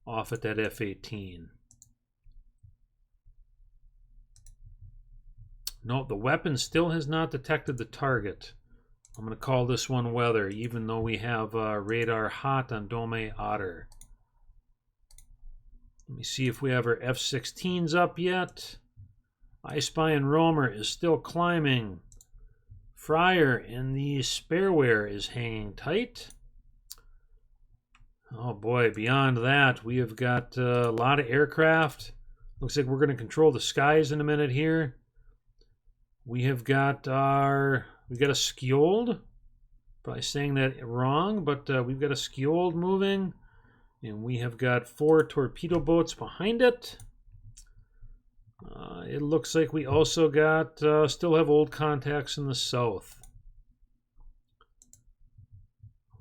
off at that F-18. No, the weapon still has not detected the target. I'm going to call this one weather, even though we have radar hot on Domai Otter. Let me see if we have our F-16s up yet. I Spy and Roamer is still climbing. Fryer in the spareware is hanging tight. Oh boy, beyond that, we have got a lot of aircraft. Looks like we're going to control the skies in a minute here. We have got we got a Skjold. Probably saying that wrong, but we've got a Skjold moving. And we have got 4 torpedo boats behind it. It looks like we also got, still have old contacts in the south.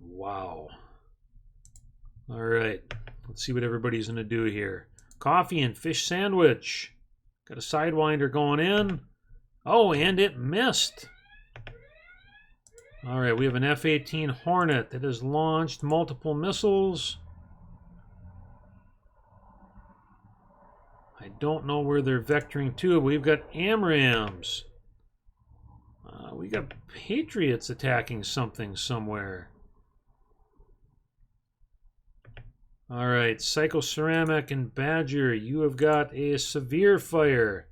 Wow. All right, let's see what everybody's going to do here. Coffee and fish sandwich. Got a Sidewinder going in. Oh, and it missed. All right, we have an F-18 Hornet that has launched multiple missiles. I don't know where they're vectoring to. We've got AMRAAMs. We got Patriots attacking something somewhere. All right, Psychoceramic and Badger, you have got a severe fire.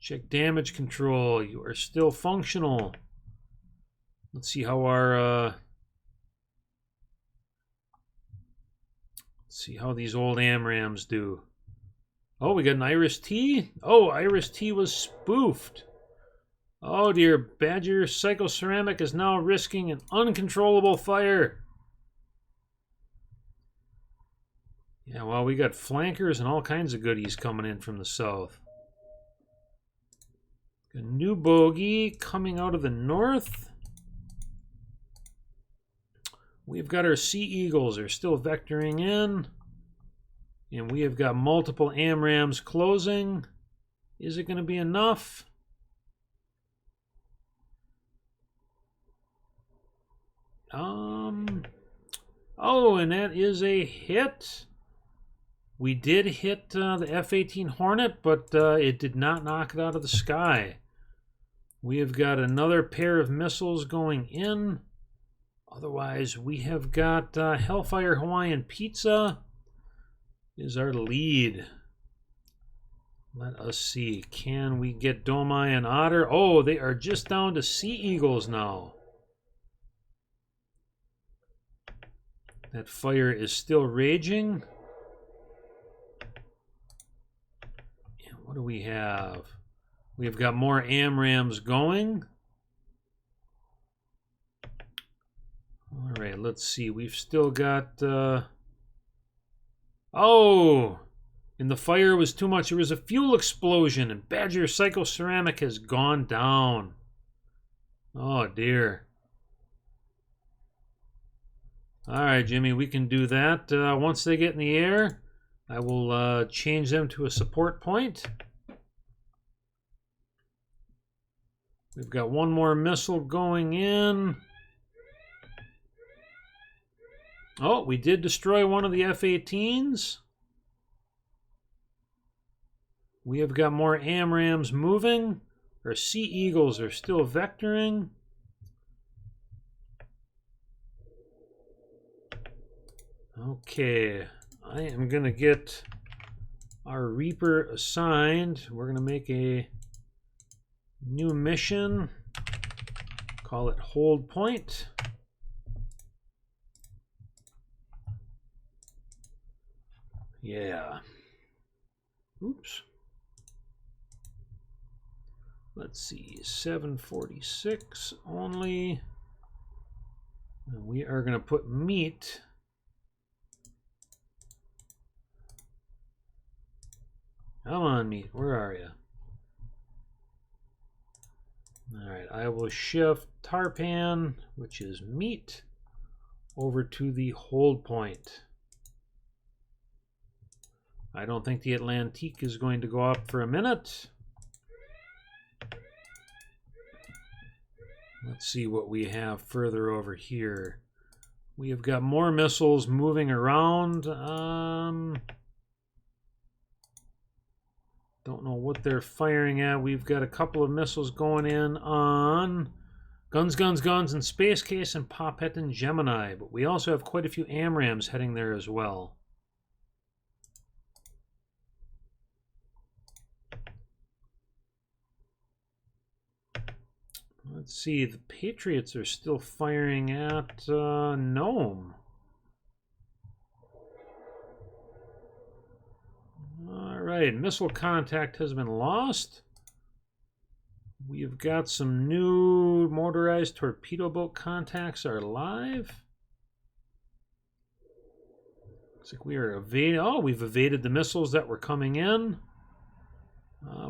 Check damage control. You are still functional. Let's see how our let's see how these old AMRAAMs do. Oh, we got an Iris T. Oh, Iris T was spoofed. Oh dear, Badger Psychoceramic is now risking an uncontrollable fire. Yeah, well, we got flankers and all kinds of goodies coming in from the south. A new bogey coming out of the north. We've got our Sea Eagles are still vectoring in. And we have got multiple AMRAAMs closing. Is it going to be enough? Oh, and that is a hit. We did hit the F-18 Hornet, but it did not knock it out of the sky. We have got another pair of missiles going in. Otherwise, we have got Hellfire Hawaiian Pizza is our lead. Let us see. Can we get Domai and Otter? Oh, they are just down to Sea Eagles now. That fire is still raging. And what do we have? We've got more AMRAAMs going. All right, let's see. We've still got Oh! And the fire was too much. There was a fuel explosion, and Badger Psychoceramic has gone down. Oh, dear. All right, Jimmy, we can do that. Once they get in the air, I will change them to a support point. We've got one more missile going in. Oh, we did destroy one of the F-18s. We have got more AMRAAMs moving. Our Sea Eagles are still vectoring. Okay, I am going to get our Reaper assigned. We're going to make a new mission. Call it Hold Point. Yeah. Oops. Let's see, 746 only. And we are going to put meat. Come on, meat. Where are you? All right, I will shift Tarpan, which is meat, over to the hold point. I don't think the Atlantique is going to go up for a minute. Let's see what we have further over here. We have got more missiles moving around. Don't know what they're firing at. We've got a couple of missiles going in on Guns, and Space Case and Popet and Gemini. But we also have quite a few AMRAAMs heading there as well. Let's see, the Patriots are still firing at Nome. All right, missile contact has been lost. We've got some new motorized torpedo boat contacts are live. Looks like we are evading. Oh, we've evaded the missiles that were coming in.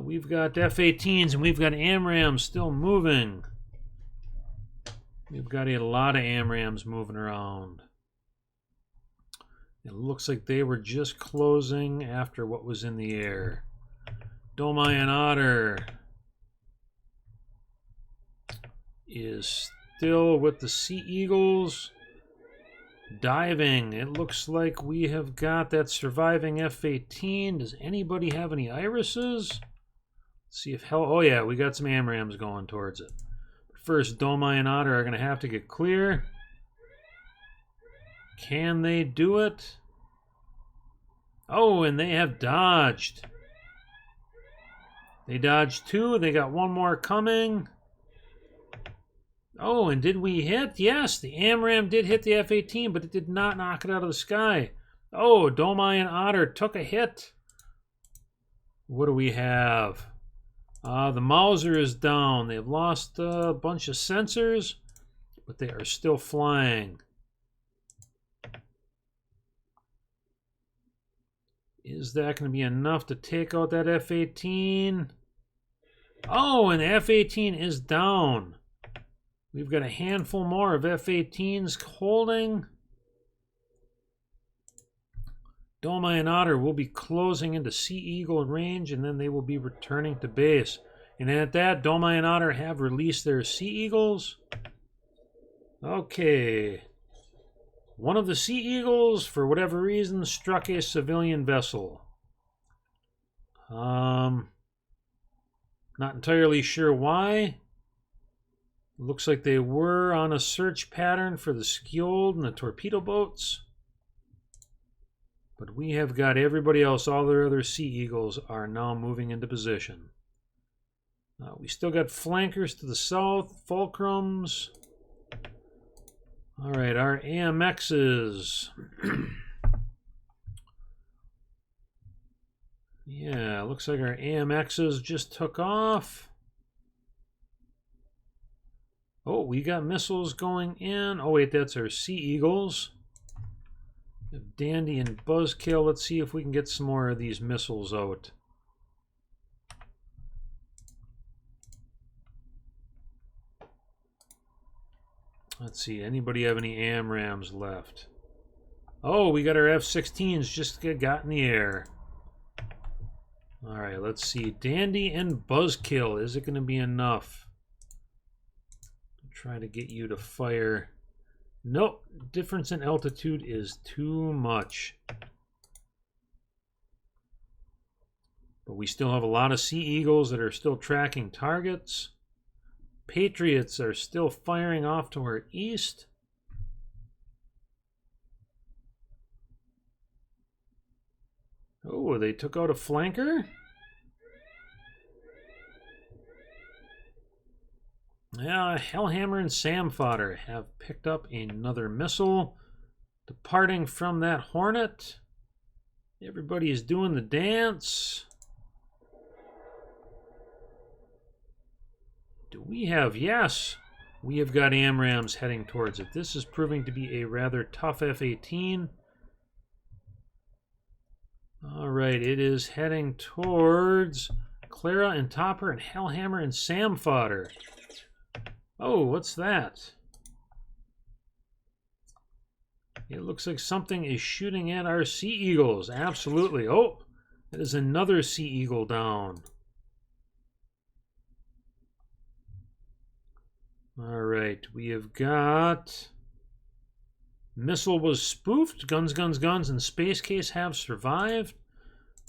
We've got F-18s and we've got AMRAAMs still moving. We've got a lot of AMRAAMs moving around. It looks like they were just closing after what was in the air. Domai and Otter is still with the Sea Eagles diving. It looks like we have got that surviving F-18. Does anybody have any irises? Let's see if hell. Oh yeah, we got some AMRAAMs going towards it. First, Domai and Otter are going to have to get clear. Can they do it? Oh, and they have dodged. They dodged two. They got one more coming. Oh, and did we hit? Yes, the AMRAAM did hit the F-18, but it did not knock it out of the sky. Oh, Domai and Otter took a hit. What do we have? The Mauser is down. They've lost a bunch of sensors, but they are still flying. Is that going to be enough to take out that F-18? Oh, and the F-18 is down. We've got a handful more of F-18s holding. Domai and Otter will be closing into Sea Eagle range, and then they will be returning to base. And at that, Domai and Otter have released their Sea Eagles. Okay. One of the Sea Eagles, for whatever reason, struck a civilian vessel. Not entirely sure why. Looks like they were on a search pattern for the Skjold and the torpedo boats. But we have got everybody else, all their other Sea Eagles are now moving into position. We still got flankers to the south, fulcrums. All right, our AMXs. Yeah, looks like our AMXs just took off. Oh, we got missiles going in. Oh, wait, that's our Sea Eagles. Dandy and Buzzkill. Let's see if we can get some more of these missiles out. Let's see. Anybody have any AMRAAMs left? Oh, we got our F-16s just got in the air. All right, let's see. Dandy and Buzzkill. Is it going to be enough? Try to get you to fire. Nope. Difference in altitude is too much. But we still have a lot of Sea Eagles that are still tracking targets. Patriots are still firing off to our east. Oh, they took out a flanker? Yeah, Hellhammer and Samfodder have picked up another missile. Departing from that Hornet. Everybody is doing the dance. Do we have? Yes, we have got AMRAAMs heading towards it. This is proving to be a rather tough F-18. All right, it is heading towards Clara and Topper and Hellhammer and Samfodder. Oh, what's that? It looks like something is shooting at our Sea Eagles. Absolutely. Oh, that is another Sea Eagle down. All right, we have got... Missile was spoofed. Guns, guns, guns, and Space Case have survived.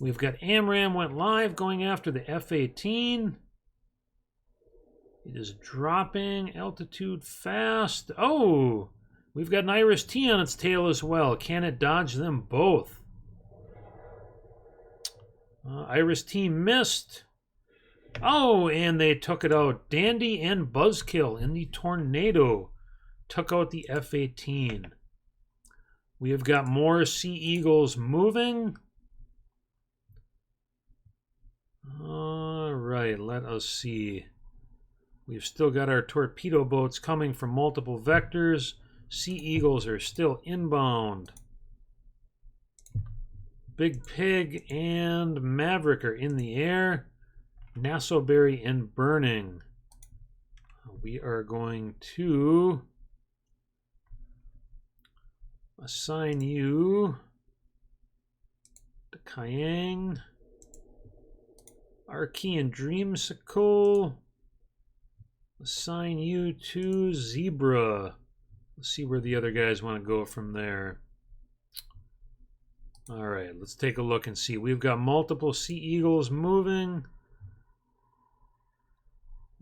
We've got AMRAAM went live going after the F-18. It is dropping altitude fast. Oh, we've got an Iris-T on its tail as well. Can it dodge them both? Iris-T missed. Oh, and they took it out. Dandy and Buzzkill in the Tornado took out the F-18. We have got more Sea Eagles moving. All right, let us see. We've still got our torpedo boats coming from multiple vectors. Sea Eagles are still inbound. Big Pig and Maverick are in the air. Nassauberry and Burning. We are going to assign you to Kayang, Arky and Dreamsicle. Assign you to Zebra. Let's see where the other guys want to go from there. All right, let's take a look and see. We've got multiple Sea Eagles moving.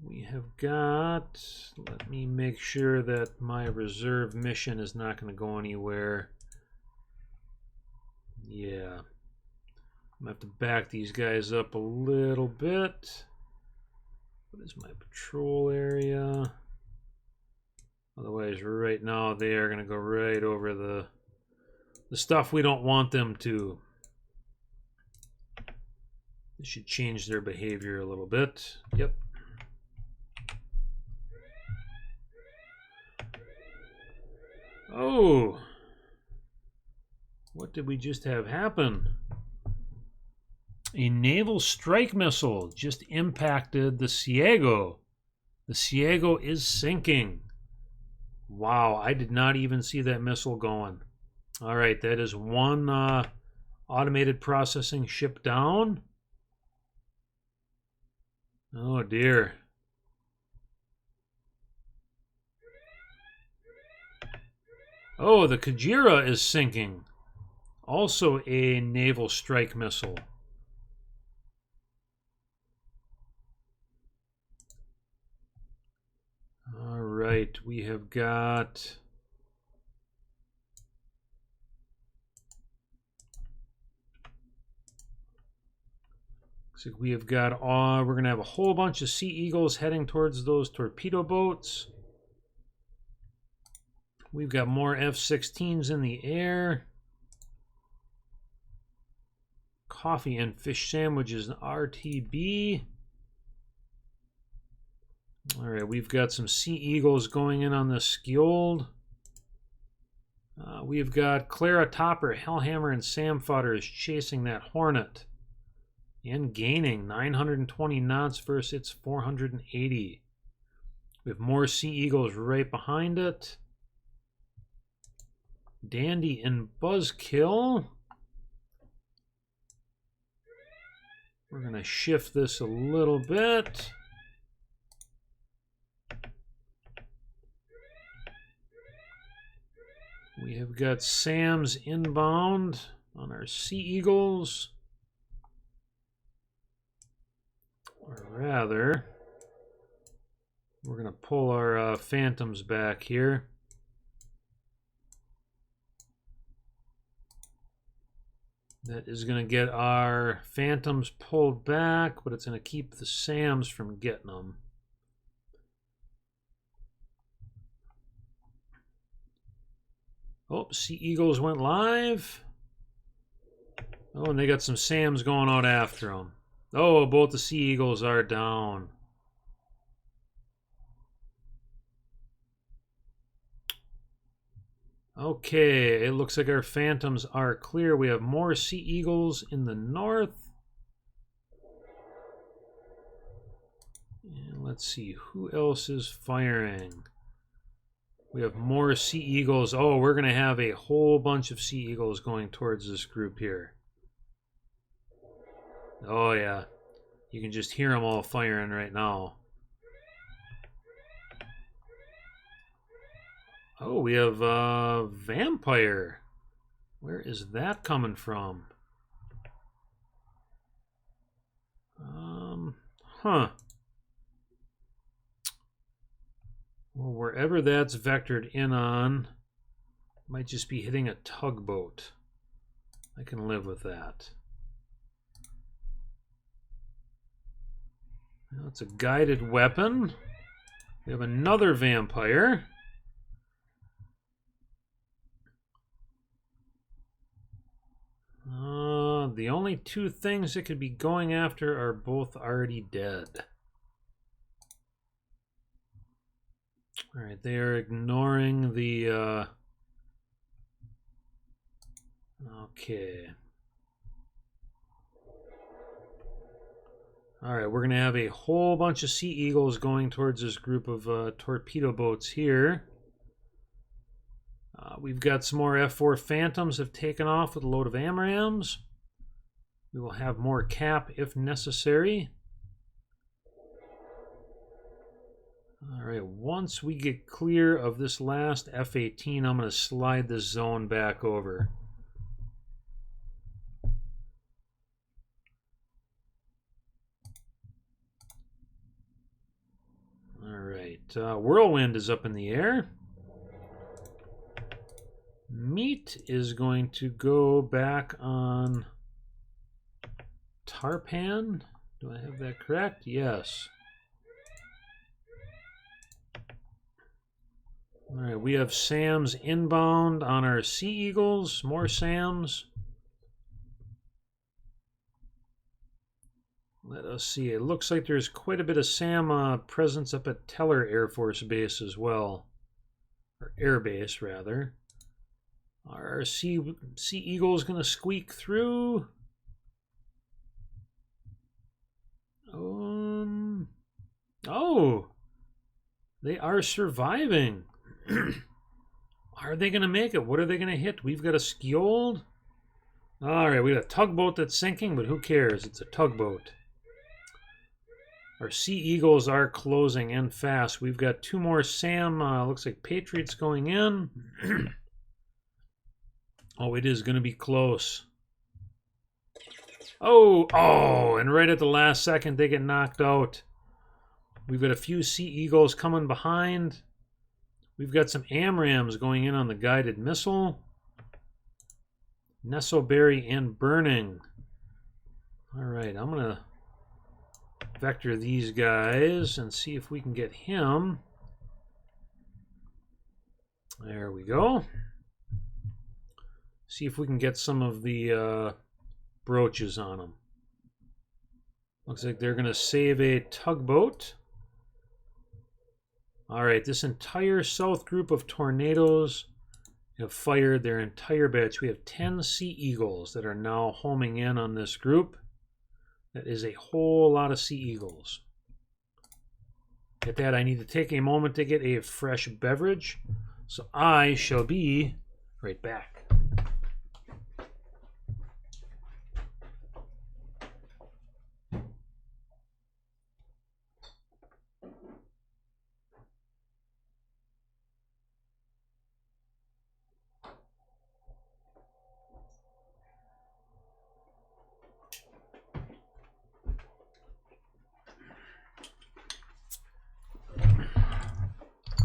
We have got, let me make sure that my reserve mission is not going to go anywhere. Yeah. I'm going to have to back these guys up a little bit. What is my patrol area? Otherwise, right now, they are going to go right over the stuff we don't want them to. This should change their behavior a little bit. Yep. Oh, what did we just have happen? A naval strike missile just impacted the Ciego. The Ciego is sinking. Wow, I did not even see that missile going. All right, that is one automated processing ship down. Oh dear. Oh, the Kajira is sinking. Also a naval strike missile. All right, we have got... Looks like we have got... we're going to have a whole bunch of Sea Eagles heading towards those torpedo boats. We've got more F-16s in the air. Coffee and fish sandwiches and RTB. All right, we've got some Sea Eagles going in on the Skjold. We've got Clara Topper, Hellhammer, and Sam Fudders chasing that Hornet. And gaining 920 knots versus its 480. We have more Sea Eagles right behind it. Dandy and Buzzkill. We're going to shift this a little bit. We have got Sam's inbound on our Sea Eagles. Or rather, we're going to pull our Phantoms back here. That is going to get our Phantoms pulled back, but it's going to keep the Sams from getting them. Oh, Sea Eagles went live. Oh, and they got some Sams going out after them. Oh, both the Sea Eagles are down. Okay, it looks like our Phantoms are clear. We have more Sea Eagles in the north. And let's see, who else is firing? We have more Sea Eagles. Oh, we're going to have a whole bunch of Sea Eagles going towards this group here. Oh, yeah. You can just hear them all firing right now. Oh, we have Vampire. Where is that coming from? Huh. Well, wherever that's vectored in on, might just be hitting a tugboat. I can live with that. Well, it's a guided weapon. We have another Vampire. The only two things it could be going after are both already dead. All right, they are ignoring the... Okay. All right, we're going to have a whole bunch of Sea Eagles going towards this group of torpedo boats here. We've got some more F4 Phantoms have taken off with a load of AMRAAMs. We will have more cap if necessary. All right, once we get clear of this last F-18, I'm going to slide this zone back over. All right, Whirlwind is up in the air. Meat is going to go back on Tarpan. Do I have that correct? Yes. All right, we have Sams inbound on our Sea Eagles. More Sams. Let us see. It looks like there's quite a bit of Sam presence up at Teller Air Force Base as well. Or Air Base, rather. Our Sea Eagle is going to squeak through. Oh, they are surviving. Are they going to make it? What are they going to hit? We've got a Skjold. All right, we got a tugboat that's sinking, but who cares? It's a tugboat. Our Sea Eagles are closing in fast. We've got two more Sam, looks like Patriots going in. Oh, it is going to be close. Oh, and right at the last second, they get knocked out. We've got a few Sea Eagles coming behind. We've got some AMRAAMs going in on the guided missile. Nesselberry and burning. All right, I'm going to vector these guys and see if we can get him. There we go. See if we can get some of the brooches on them. Looks like they're going to save a tugboat. All right, this entire south group of tornadoes have fired their entire batch. We have 10 Sea Eagles that are now homing in on this group. That is a whole lot of Sea Eagles. At that, I need to take a moment to get a fresh beverage. So I shall be right back.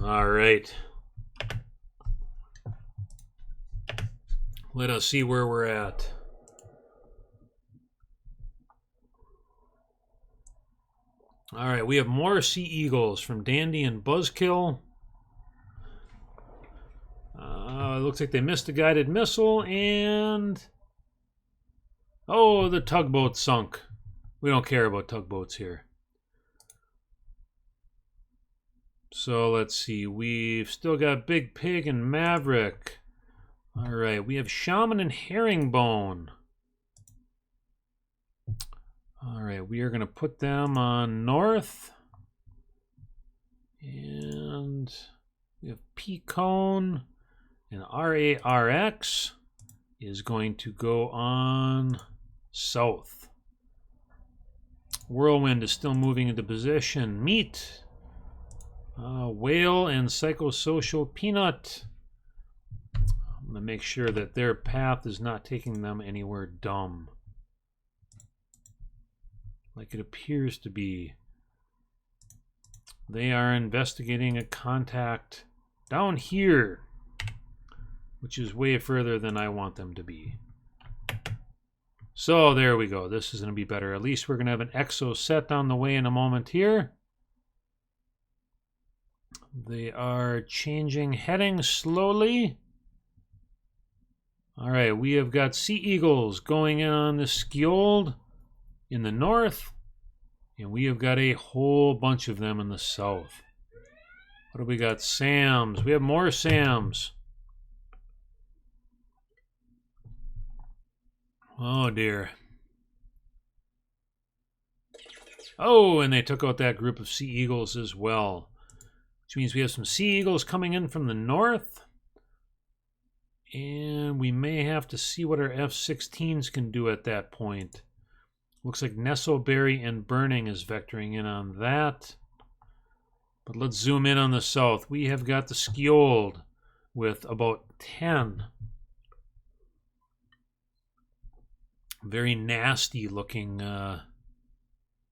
All right. Let us see where we're at. All right, we have more Sea Eagles from Dandy and Buzzkill. It looks like they missed a guided missile, and... oh, the tugboat sunk. We don't care about tugboats here. So let's see. We've still got Big Pig and Maverick. All right, we have Shaman and Herringbone. All right, we are going to put them on north. And we have P-Cone and RARX is going to go on south. Whirlwind is still moving into position. Meat. Whale and Psychosocial Peanut. I'm going to make sure that their path is not taking them anywhere dumb, like it appears to be. They are investigating a contact down here, which is way further than I want them to be. So there we go. This is going to be better. At least we're going to have an exo set on the way in a moment here. They are changing heading slowly. All right, we have got Sea Eagles going in on the Skjold in the north, and we have got a whole bunch of them in the south. What do we got? Sams. We have more Sams. Oh, dear. Oh, and they took out that group of Sea Eagles as well, which means we have some Sea Eagles coming in from the north. And we may have to see what our F-16s can do at that point. Looks like Nettleberry and Burning is vectoring in on that. But let's zoom in on the south. We have got the Skjold with about 10 very nasty looking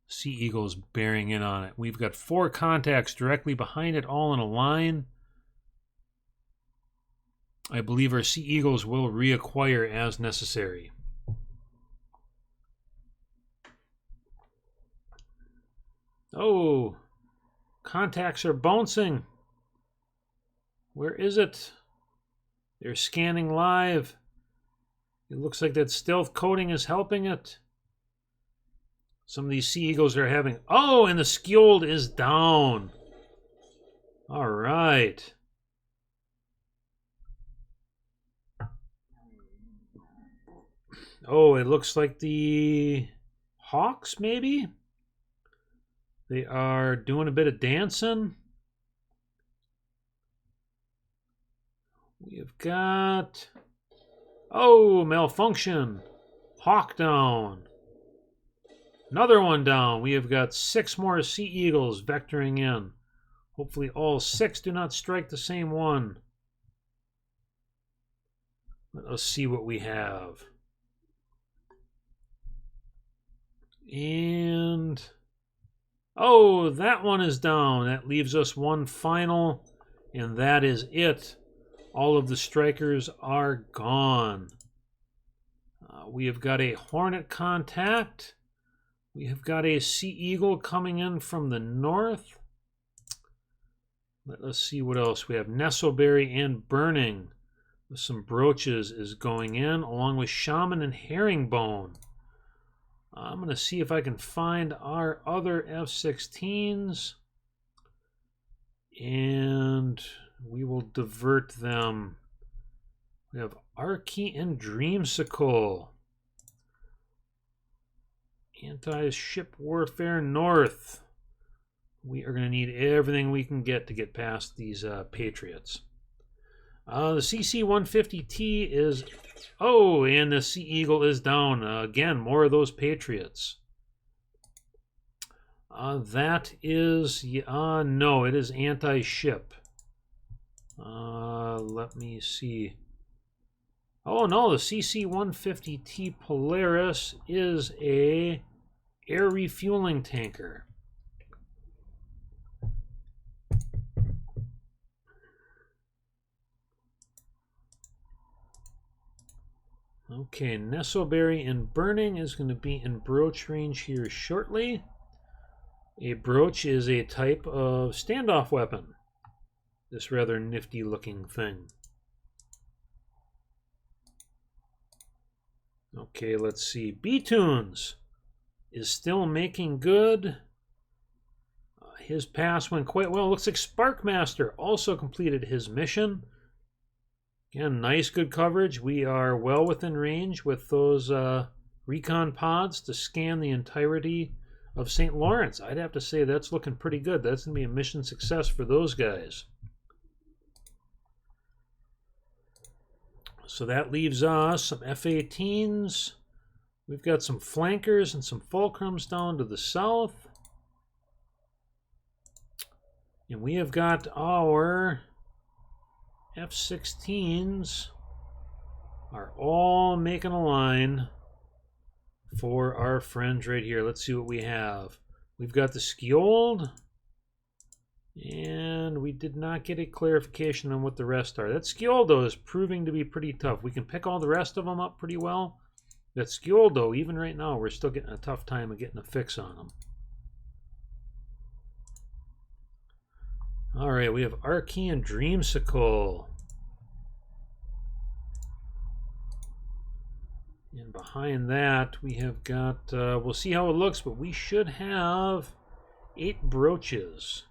Sea Eagles bearing in on it. We've got 4 contacts directly behind it, all in a line. I believe our Sea Eagles will reacquire as necessary. Oh, contacts are bouncing. Where is it? They're scanning live. It looks like that stealth coating is helping it. Some of these Sea Eagles are having... oh, and the Skjold is down. All right. Oh, it looks like the Hawks, maybe? They are doing a bit of dancing. We have got... oh, malfunction. Hawk down. Another one down. We have got 6 more Sea Eagles vectoring in. Hopefully all 6 do not strike the same one. Let us see what we have. And... oh, that one is down. That leaves us one final, and that is it. All of the strikers are gone. We have got a Hornet contact. We have got a Sea Eagle coming in from the north. Let us see what else. We have Nettleberry and Burning with some brooches is going in, along with Shaman and Herringbone. I'm going to see if I can find our other F-16s, and we will divert them We have Archie and Dreamsicle. Anti-ship warfare north. We are going to need everything we can get to get past these Patriots. The CC-150T is... Oh, and the Sea Eagle is down. Again, more of those Patriots. That is... no, it is anti-ship. Let me see. Oh, no, the CC-150T Polaris is a air refueling tanker. Okay, Nesselberry and Burning is going to be in broach range here shortly. A broach is a type of standoff weapon. This rather nifty looking thing. Okay, let's see. B-Tunes is still making good. His pass went quite well. Looks like Sparkmaster also completed his mission. Again, nice, good coverage. We are well within range with those recon pods to scan the entirety of St. Lawrence. I'd have to say that's looking pretty good. That's going to be a mission success for those guys. So that leaves us some F-18s. We've got some flankers and some fulcrums down to the south. And we have got our F-16s are all making a line for our friends right here. Let's see what we have. We've got the Skjold, and we did not get a clarification on what the rest are. That Skjold, though, is proving to be pretty tough. We can pick all the rest of them up pretty well. That Skjold, though, even right now, we're still getting a tough time of getting a fix on them. All right, we have Archie and Dreamsicle. And behind that, we have got, we'll see how it looks, but we should have 8 broaches.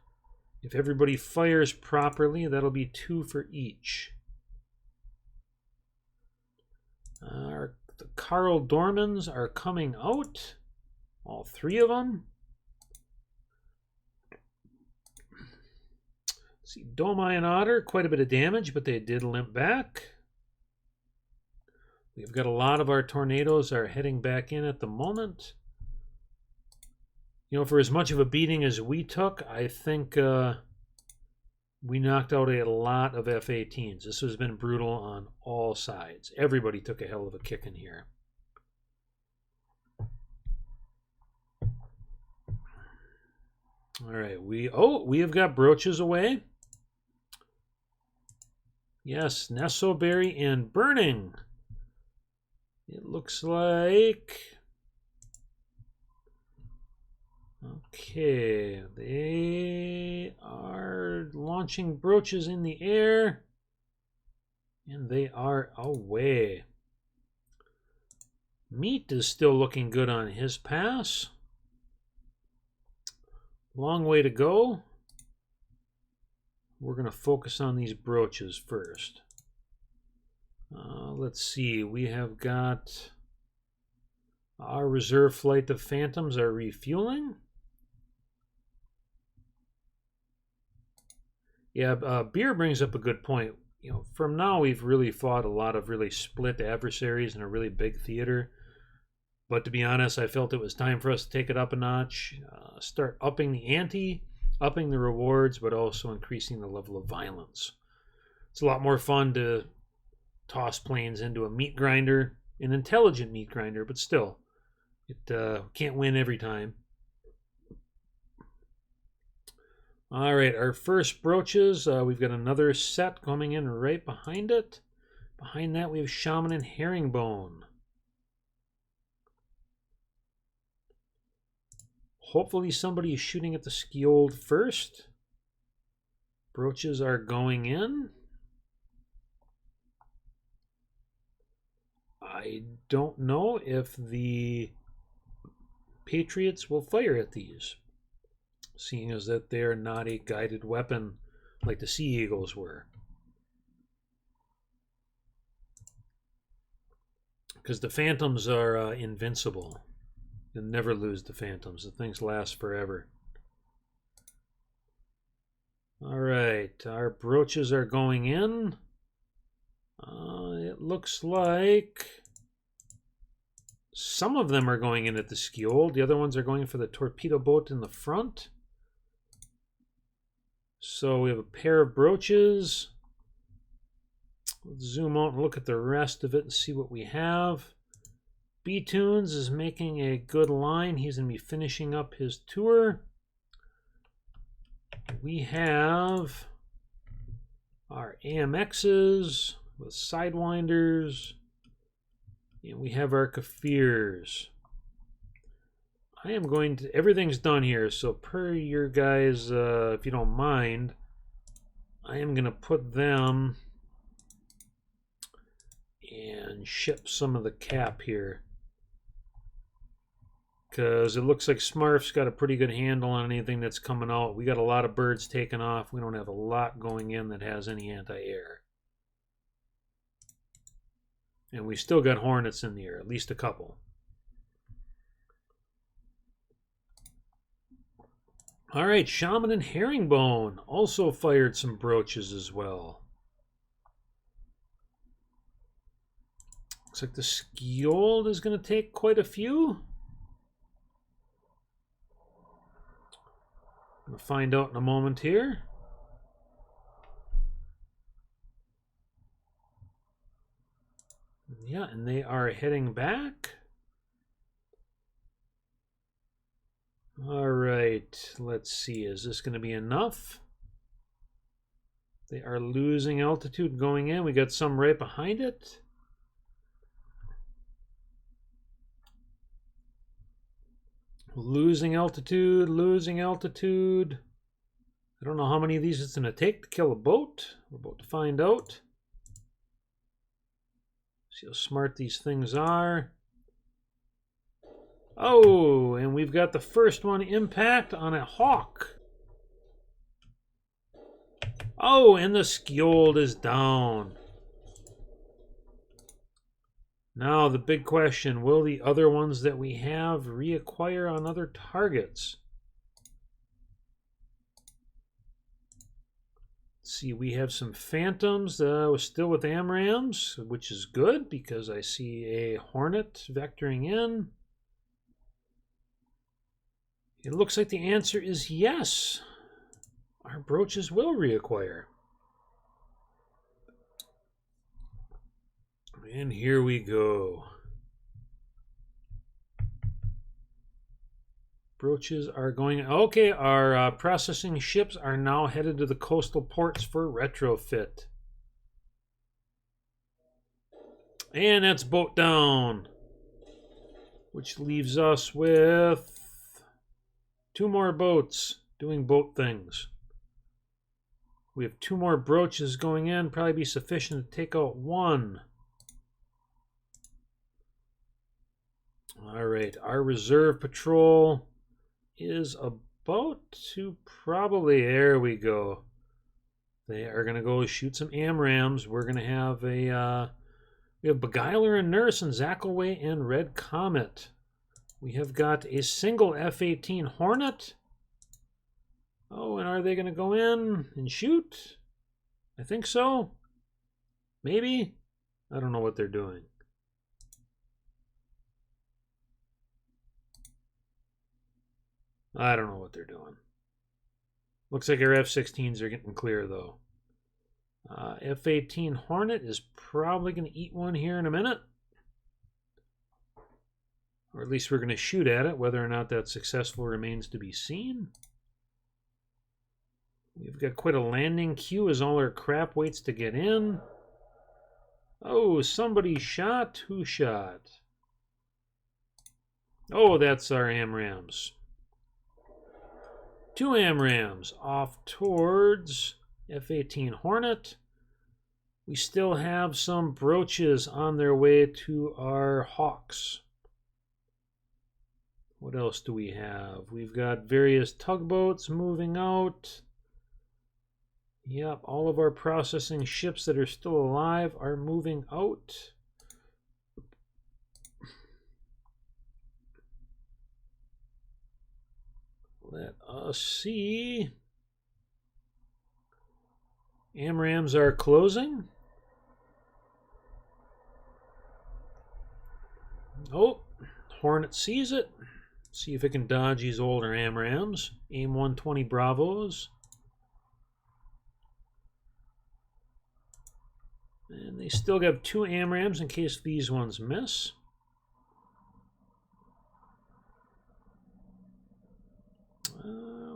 If everybody fires properly, that'll be 2 for each. The Carl Dormans are coming out. All 3 of them. See, Domai and Otter, quite a bit of damage, but they did limp back. We've got a lot of our tornadoes are heading back in at the moment. You know, for as much of a beating as we took, I think we knocked out a lot of F-18s. This has been brutal on all sides. Everybody took a hell of a kick in here. All right, we have got broaches away. Yes, Nesselberry and Burning. It looks like... Okay, they are launching broaches in the air. And they are away. Meat is still looking good on his pass. Long way to go. We're going to focus on these broaches first. Let's see. We have got our reserve flight of Phantoms are refueling. Yeah, Beer brings up a good point. You know, from now we've really fought a lot of really split adversaries in a really big theater. But to be honest, I felt it was time for us to take it up a notch, start upping the ante, upping the rewards, but also increasing the level of violence. It's a lot more fun to toss planes into a meat grinder, an intelligent meat grinder, but still, it can't win every time. All right, our first broaches, we've got another set coming in right behind it. Behind that, we have Shaman and Herringbone. Hopefully somebody is shooting at the Skjold first. Broaches are going in. I don't know if the Patriots will fire at these, seeing as that they're not a guided weapon like the Sea Eagles were. Because the Phantoms are invincible. You'll never lose the Phantoms. The things last forever. All right, our brooches are going in. It looks like some of them are going in at the skjold. The other ones are going for the torpedo boat in the front. So we have a pair of brooches. Let's zoom out and look at the rest of it and see what we have. B-Tunes is making a good line. He's going to be finishing up his tour. We have our AMXs with sidewinders. And we have our Kafirs. I am going to... Everything's done here, so per your guys, if you don't mind, I am going to put them and ship some of the cap here. Because it looks like Smurf's got a pretty good handle on anything that's coming out. We got a lot of birds taken off. We don't have a lot going in that has any anti-air. And we still got Hornets in the air, at least a couple. All right, Shaman and Herringbone also fired some brooches as well. Looks like the Skjold is going to take quite a few. We'll find out in a moment here. Yeah, and they are heading back. All right, let's see. Is this going to be enough? They are losing altitude going in. We got some right behind it. Losing altitude, losing altitude. I don't know how many of these it's going to take to kill a boat. We're about to find out. See how smart these things are. Oh, and we've got the first one impact on a hawk. Oh, and the Skjold is down. Now the big question, will the other ones that we have reacquire on other targets? Let's see, we have some Phantoms still with AMRAAMs, which is good because I see a Hornet vectoring in. It looks like the answer is yes. Our brooches will reacquire. And here we go. Brooches are going... Okay, our processing ships are now headed to the coastal ports for retrofit. And that's boat down. Which leaves us with 2 more boats doing boat things. We have 2 more brooches going in. Probably be sufficient to take out 1. All right, our reserve patrol is about to probably... There we go. They are going to go shoot some AMRAAMs. We're going to have a... we have Beguiler and Nurse and Zackleway and Red Comet. We have got a single F-18 Hornet. Oh, and are they going to go in and shoot? I think so. Maybe. I don't know what they're doing. I don't know what they're doing. Looks like our F-16s are getting clear, though. F-18 Hornet is probably going to eat one here in a minute. Or at least we're going to shoot at it. Whether or not that's successful remains to be seen. We've got quite a landing queue as all our crap waits to get in. Oh, somebody shot. Who shot? Oh, that's our AMRAAMs. 2 AMRAAMs off towards F-18 Hornet. We still have some brooches on their way to our Hawks. What else do we have? We've got various tugboats moving out. Yep, all of our processing ships that are still alive are moving out. Let us see. AMRAAMs are closing. Oh, Hornet sees it. See if it can dodge these older AMRAAMs. AIM 120 Bravos. And they still have 2 AMRAAMs in case these ones miss.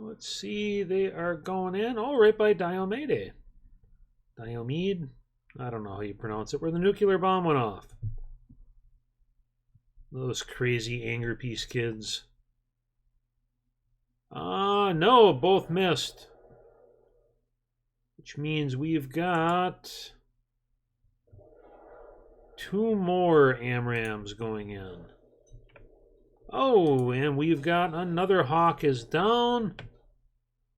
Let's see, they are going in. Oh, right by Diomede. Diomede? I don't know how you pronounce it. Where the nuclear bomb went off. Those crazy anger piece kids. No, both missed. Which means we've got 2 more AMRAAMs going in. Oh, and we've got another Hawk is down.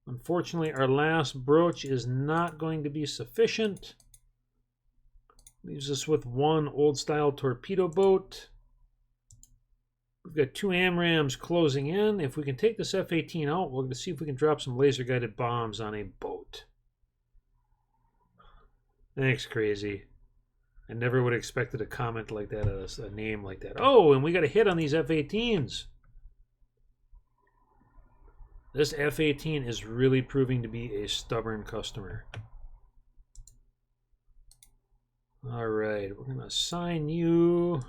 Unfortunately, our last broach is not going to be sufficient. Leaves us with 1 old-style torpedo boat. We've got 2 AMRAAMs closing in. If we can take this F-18 out, we're going to see if we can drop some laser-guided bombs on a boat. Thanks, crazy. I never would have expected a comment like that, a name like that. Oh, and we got a hit on these F-18s. This F-18 is really proving to be a stubborn customer. All right, we're going to assign you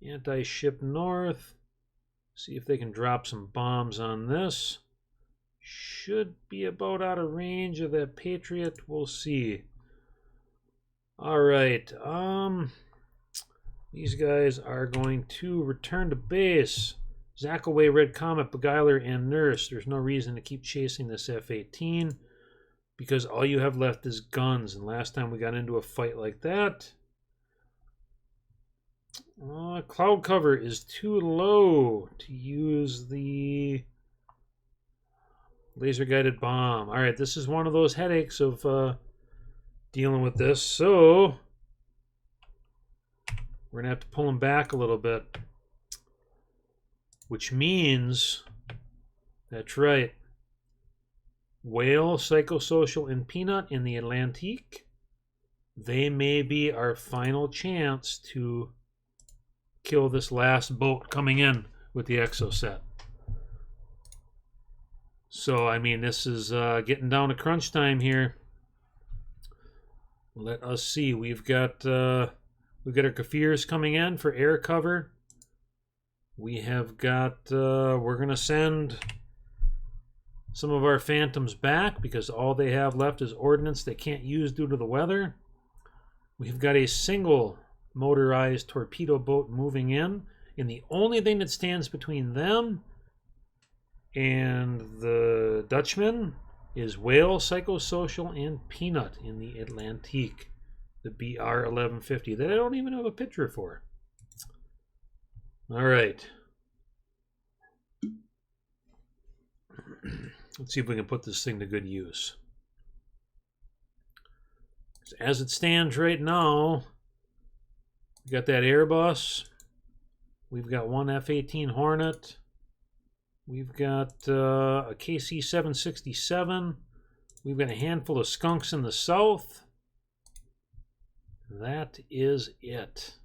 anti-ship north. See if they can drop some bombs on this. Should be about out of range of that Patriot. We'll see. All right. These guys are going to return to base. Zackaway, Red Comet, Beguiler, and Nurse. There's no reason to keep chasing this F-18 because all you have left is guns. And last time we got into a fight like that, cloud cover is too low to use the laser-guided bomb. All right, this is one of those headaches of dealing with this. So we're going to have to pull them back a little bit. Which means, that's right, Whale, Psychosocial, and Peanut in the Atlantique. They may be our final chance to kill this last boat coming in with the Exocet. So, I mean, this is getting down to crunch time here. Let us see. We've got our Kafirs coming in for air cover. We have got, we're going to send some of our Phantoms back because all they have left is ordnance they can't use due to the weather. We've got a single motorized torpedo boat moving in, and the only thing that stands between them and the Dutchman is Whale, Psychosocial, and Peanut in the Atlantique, the BR 1150 that I don't even have a picture for. All right. Let's see if we can put this thing to good use. As it stands right now, we got that Airbus. We've got 1 F-18 Hornet. We've got a KC-767. We've got a handful of skunks in the south. That is it.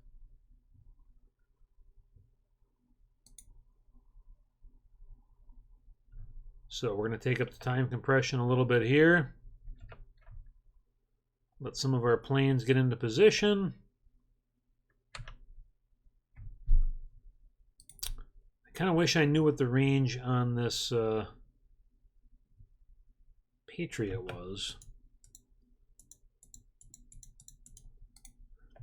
So we're going to take up the time compression a little bit here. Let some of our planes get into position. I kind of wish I knew what the range on this Patriot was.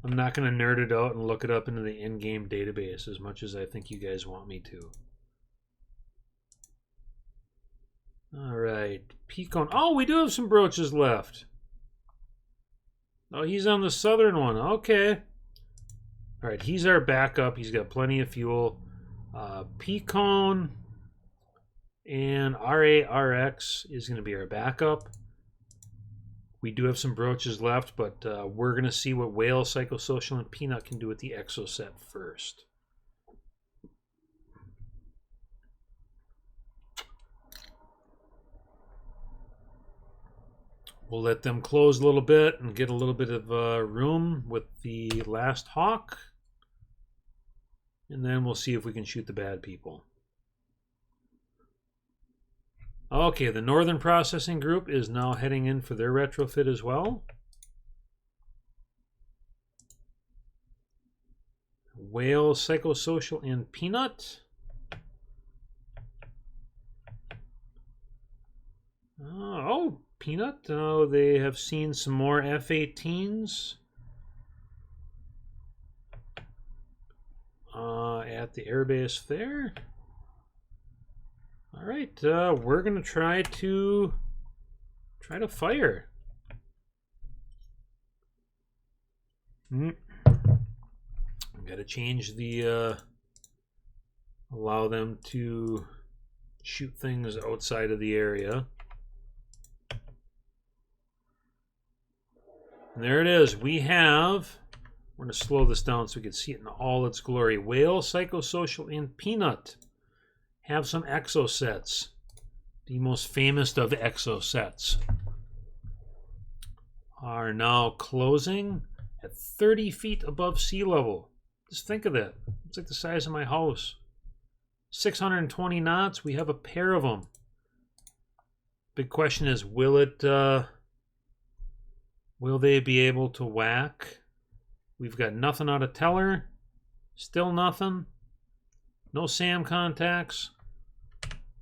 I'm not going to nerd it out and look it up into the in-game database as much as I think you guys want me to. All right, Peacon. Oh, we do have some brooches left. Oh, he's on the southern one. Okay. All right, he's our backup. He's got plenty of fuel. Peacon and RARX is going to be our backup. We do have some brooches left, but we're going to see what Whale, Psychosocial, and Peanut can do with the Exocet first. We'll let them close a little bit and get a little bit of room with the last hawk. And then we'll see if we can shoot the bad people. Okay, the Northern Processing Group is now heading in for their retrofit as well. Whale, Psychosocial, and Peanut. Oh, Peanut. Oh, they have seen some more F-18s at the airbase there. All right, we're gonna try to fire. Got to change the allow them to shoot things outside of the area. And there it is. We're going to slow this down so we can see it in all its glory. Whale, Psychosocial, and Peanut have some exosets. The most famous of exosets are now closing at 30 feet above sea level. Just think of that. It's like the size of my house. 620 knots. We have a pair of them. Big question is, will they be able to whack? We've got nothing out of teller. Still nothing. No SAM contacts.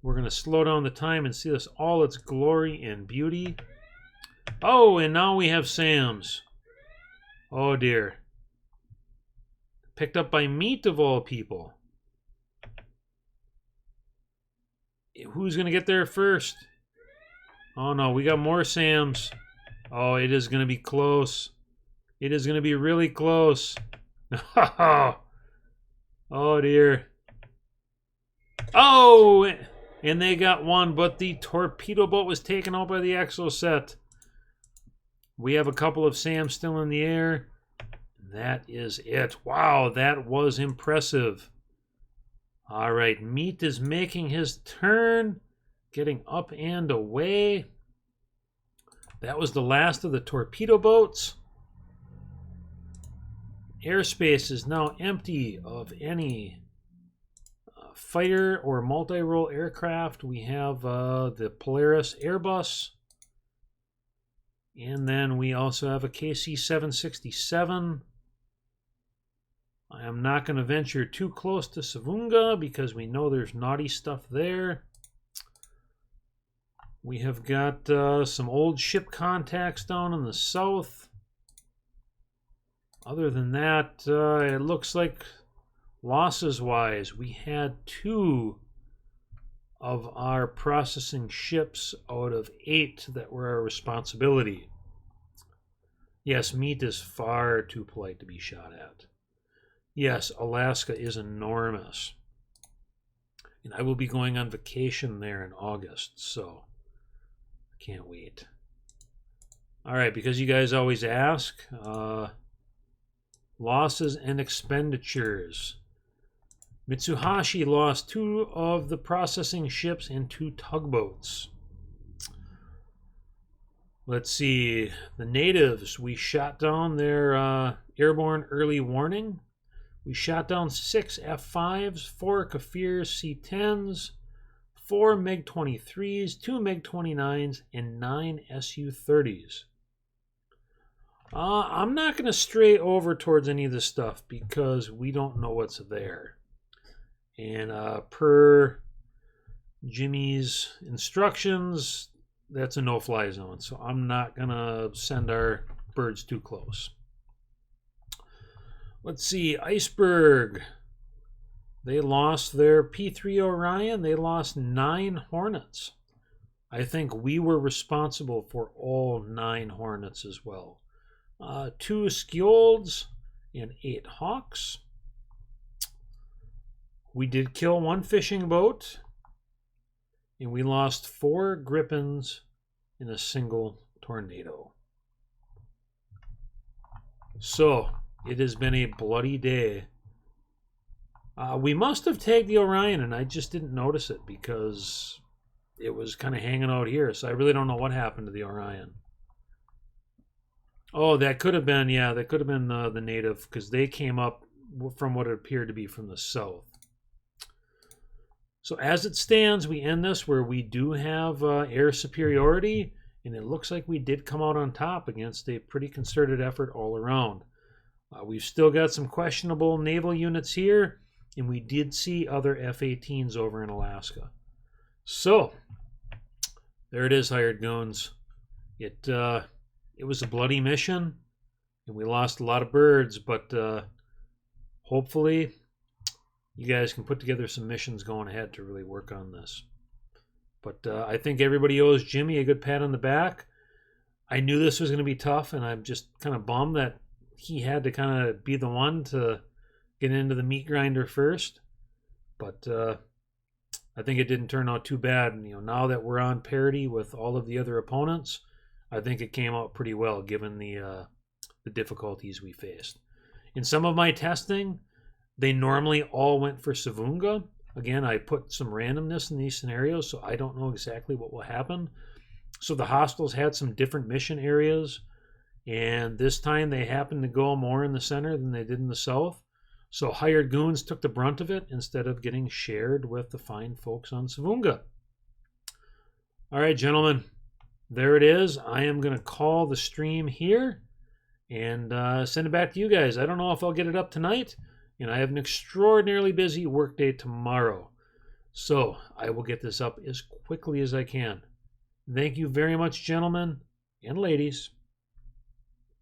We're going to slow down the time and see this all its glory and beauty. Oh, and now we have SAMs. Oh dear. Picked up by meat of all people. Who's going to get there first? Oh no, we got more SAMs. Oh, it is going to be close. It is going to be really close. Oh dear. Oh, and they got one, but the torpedo boat was taken out by the exoset. We have a couple of SAMs still in the air. That is it. Wow, that was impressive. All right, Meat is making his turn, getting up and away. That was the last of the torpedo boats. Airspace is now empty of any fighter or multi-role aircraft. We have the Polaris Airbus. And then we also have a KC-767. I am not going to venture too close to Savunga because we know there's naughty stuff there. We have got some old ship contacts down in the south. Other than that, it looks like losses-wise, we had 2 of our processing ships out of 8 that were our responsibility. Yes, Meat is far too polite to be shot at. Yes, Alaska is enormous. And I will be going on vacation there in August, so I can't wait. All right, because you guys always ask, losses and expenditures. Mitsuhashi lost 2 of the processing ships and 2 tugboats. Let's see. The natives, we shot down their airborne early warning. We shot down 6 F-5s, 4 Kafirs C-10s, 4 MiG-23s, 2 MiG-29s, and 9 Su-30s. I'm not going to stray over towards any of this stuff because we don't know what's there. And per Jimmy's instructions, that's a no-fly zone. So I'm not going to send our birds too close. Let's see, Iceberg. They lost their P-3 Orion. They lost 9 Hornets. I think we were responsible for all 9 Hornets as well. 2 Skjolds and 8 Hawks. We did kill 1 fishing boat. And we lost 4 Gripens in a single tornado. So, it has been a bloody day. We must have tagged the Orion, and I just didn't notice it because it was kind of hanging out here. So I really don't know what happened to the Orion. Oh, that could have been, yeah, that could have been the native, because they came up from what it appeared to be from the south. So as it stands, we end this where we do have air superiority, and it looks like we did come out on top against a pretty concerted effort all around. We've still got some questionable naval units here, and we did see other F-18s over in Alaska. So, there it is, Hired Goons. It was a bloody mission, and we lost a lot of birds, but hopefully you guys can put together some missions going ahead to really work on this. But I think everybody owes Jimmy a good pat on the back. I knew this was going to be tough, and I'm just kind of bummed that he had to kind of be the one to get into the meat grinder first. But I think it didn't turn out too bad. And, now that we're on parity with all of the other opponents, I think it came out pretty well given the difficulties we faced. In some of my testing, they normally all went for Savunga. Again, I put some randomness in these scenarios, so I don't know exactly what will happen. So the hostiles had some different mission areas, and this time they happened to go more in the center than they did in the south. So Hired Goons took the brunt of it instead of getting shared with the fine folks on Savunga. All right, gentlemen, there it is. I am going to call the stream here and send it back to you guys. I don't know if I'll get it up tonight, and I have an extraordinarily busy workday tomorrow. So I will get this up as quickly as I can. Thank you very much, gentlemen and ladies.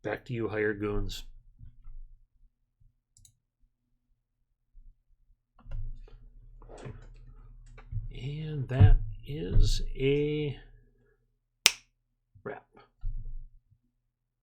Back to you, Hired Goons. And that is a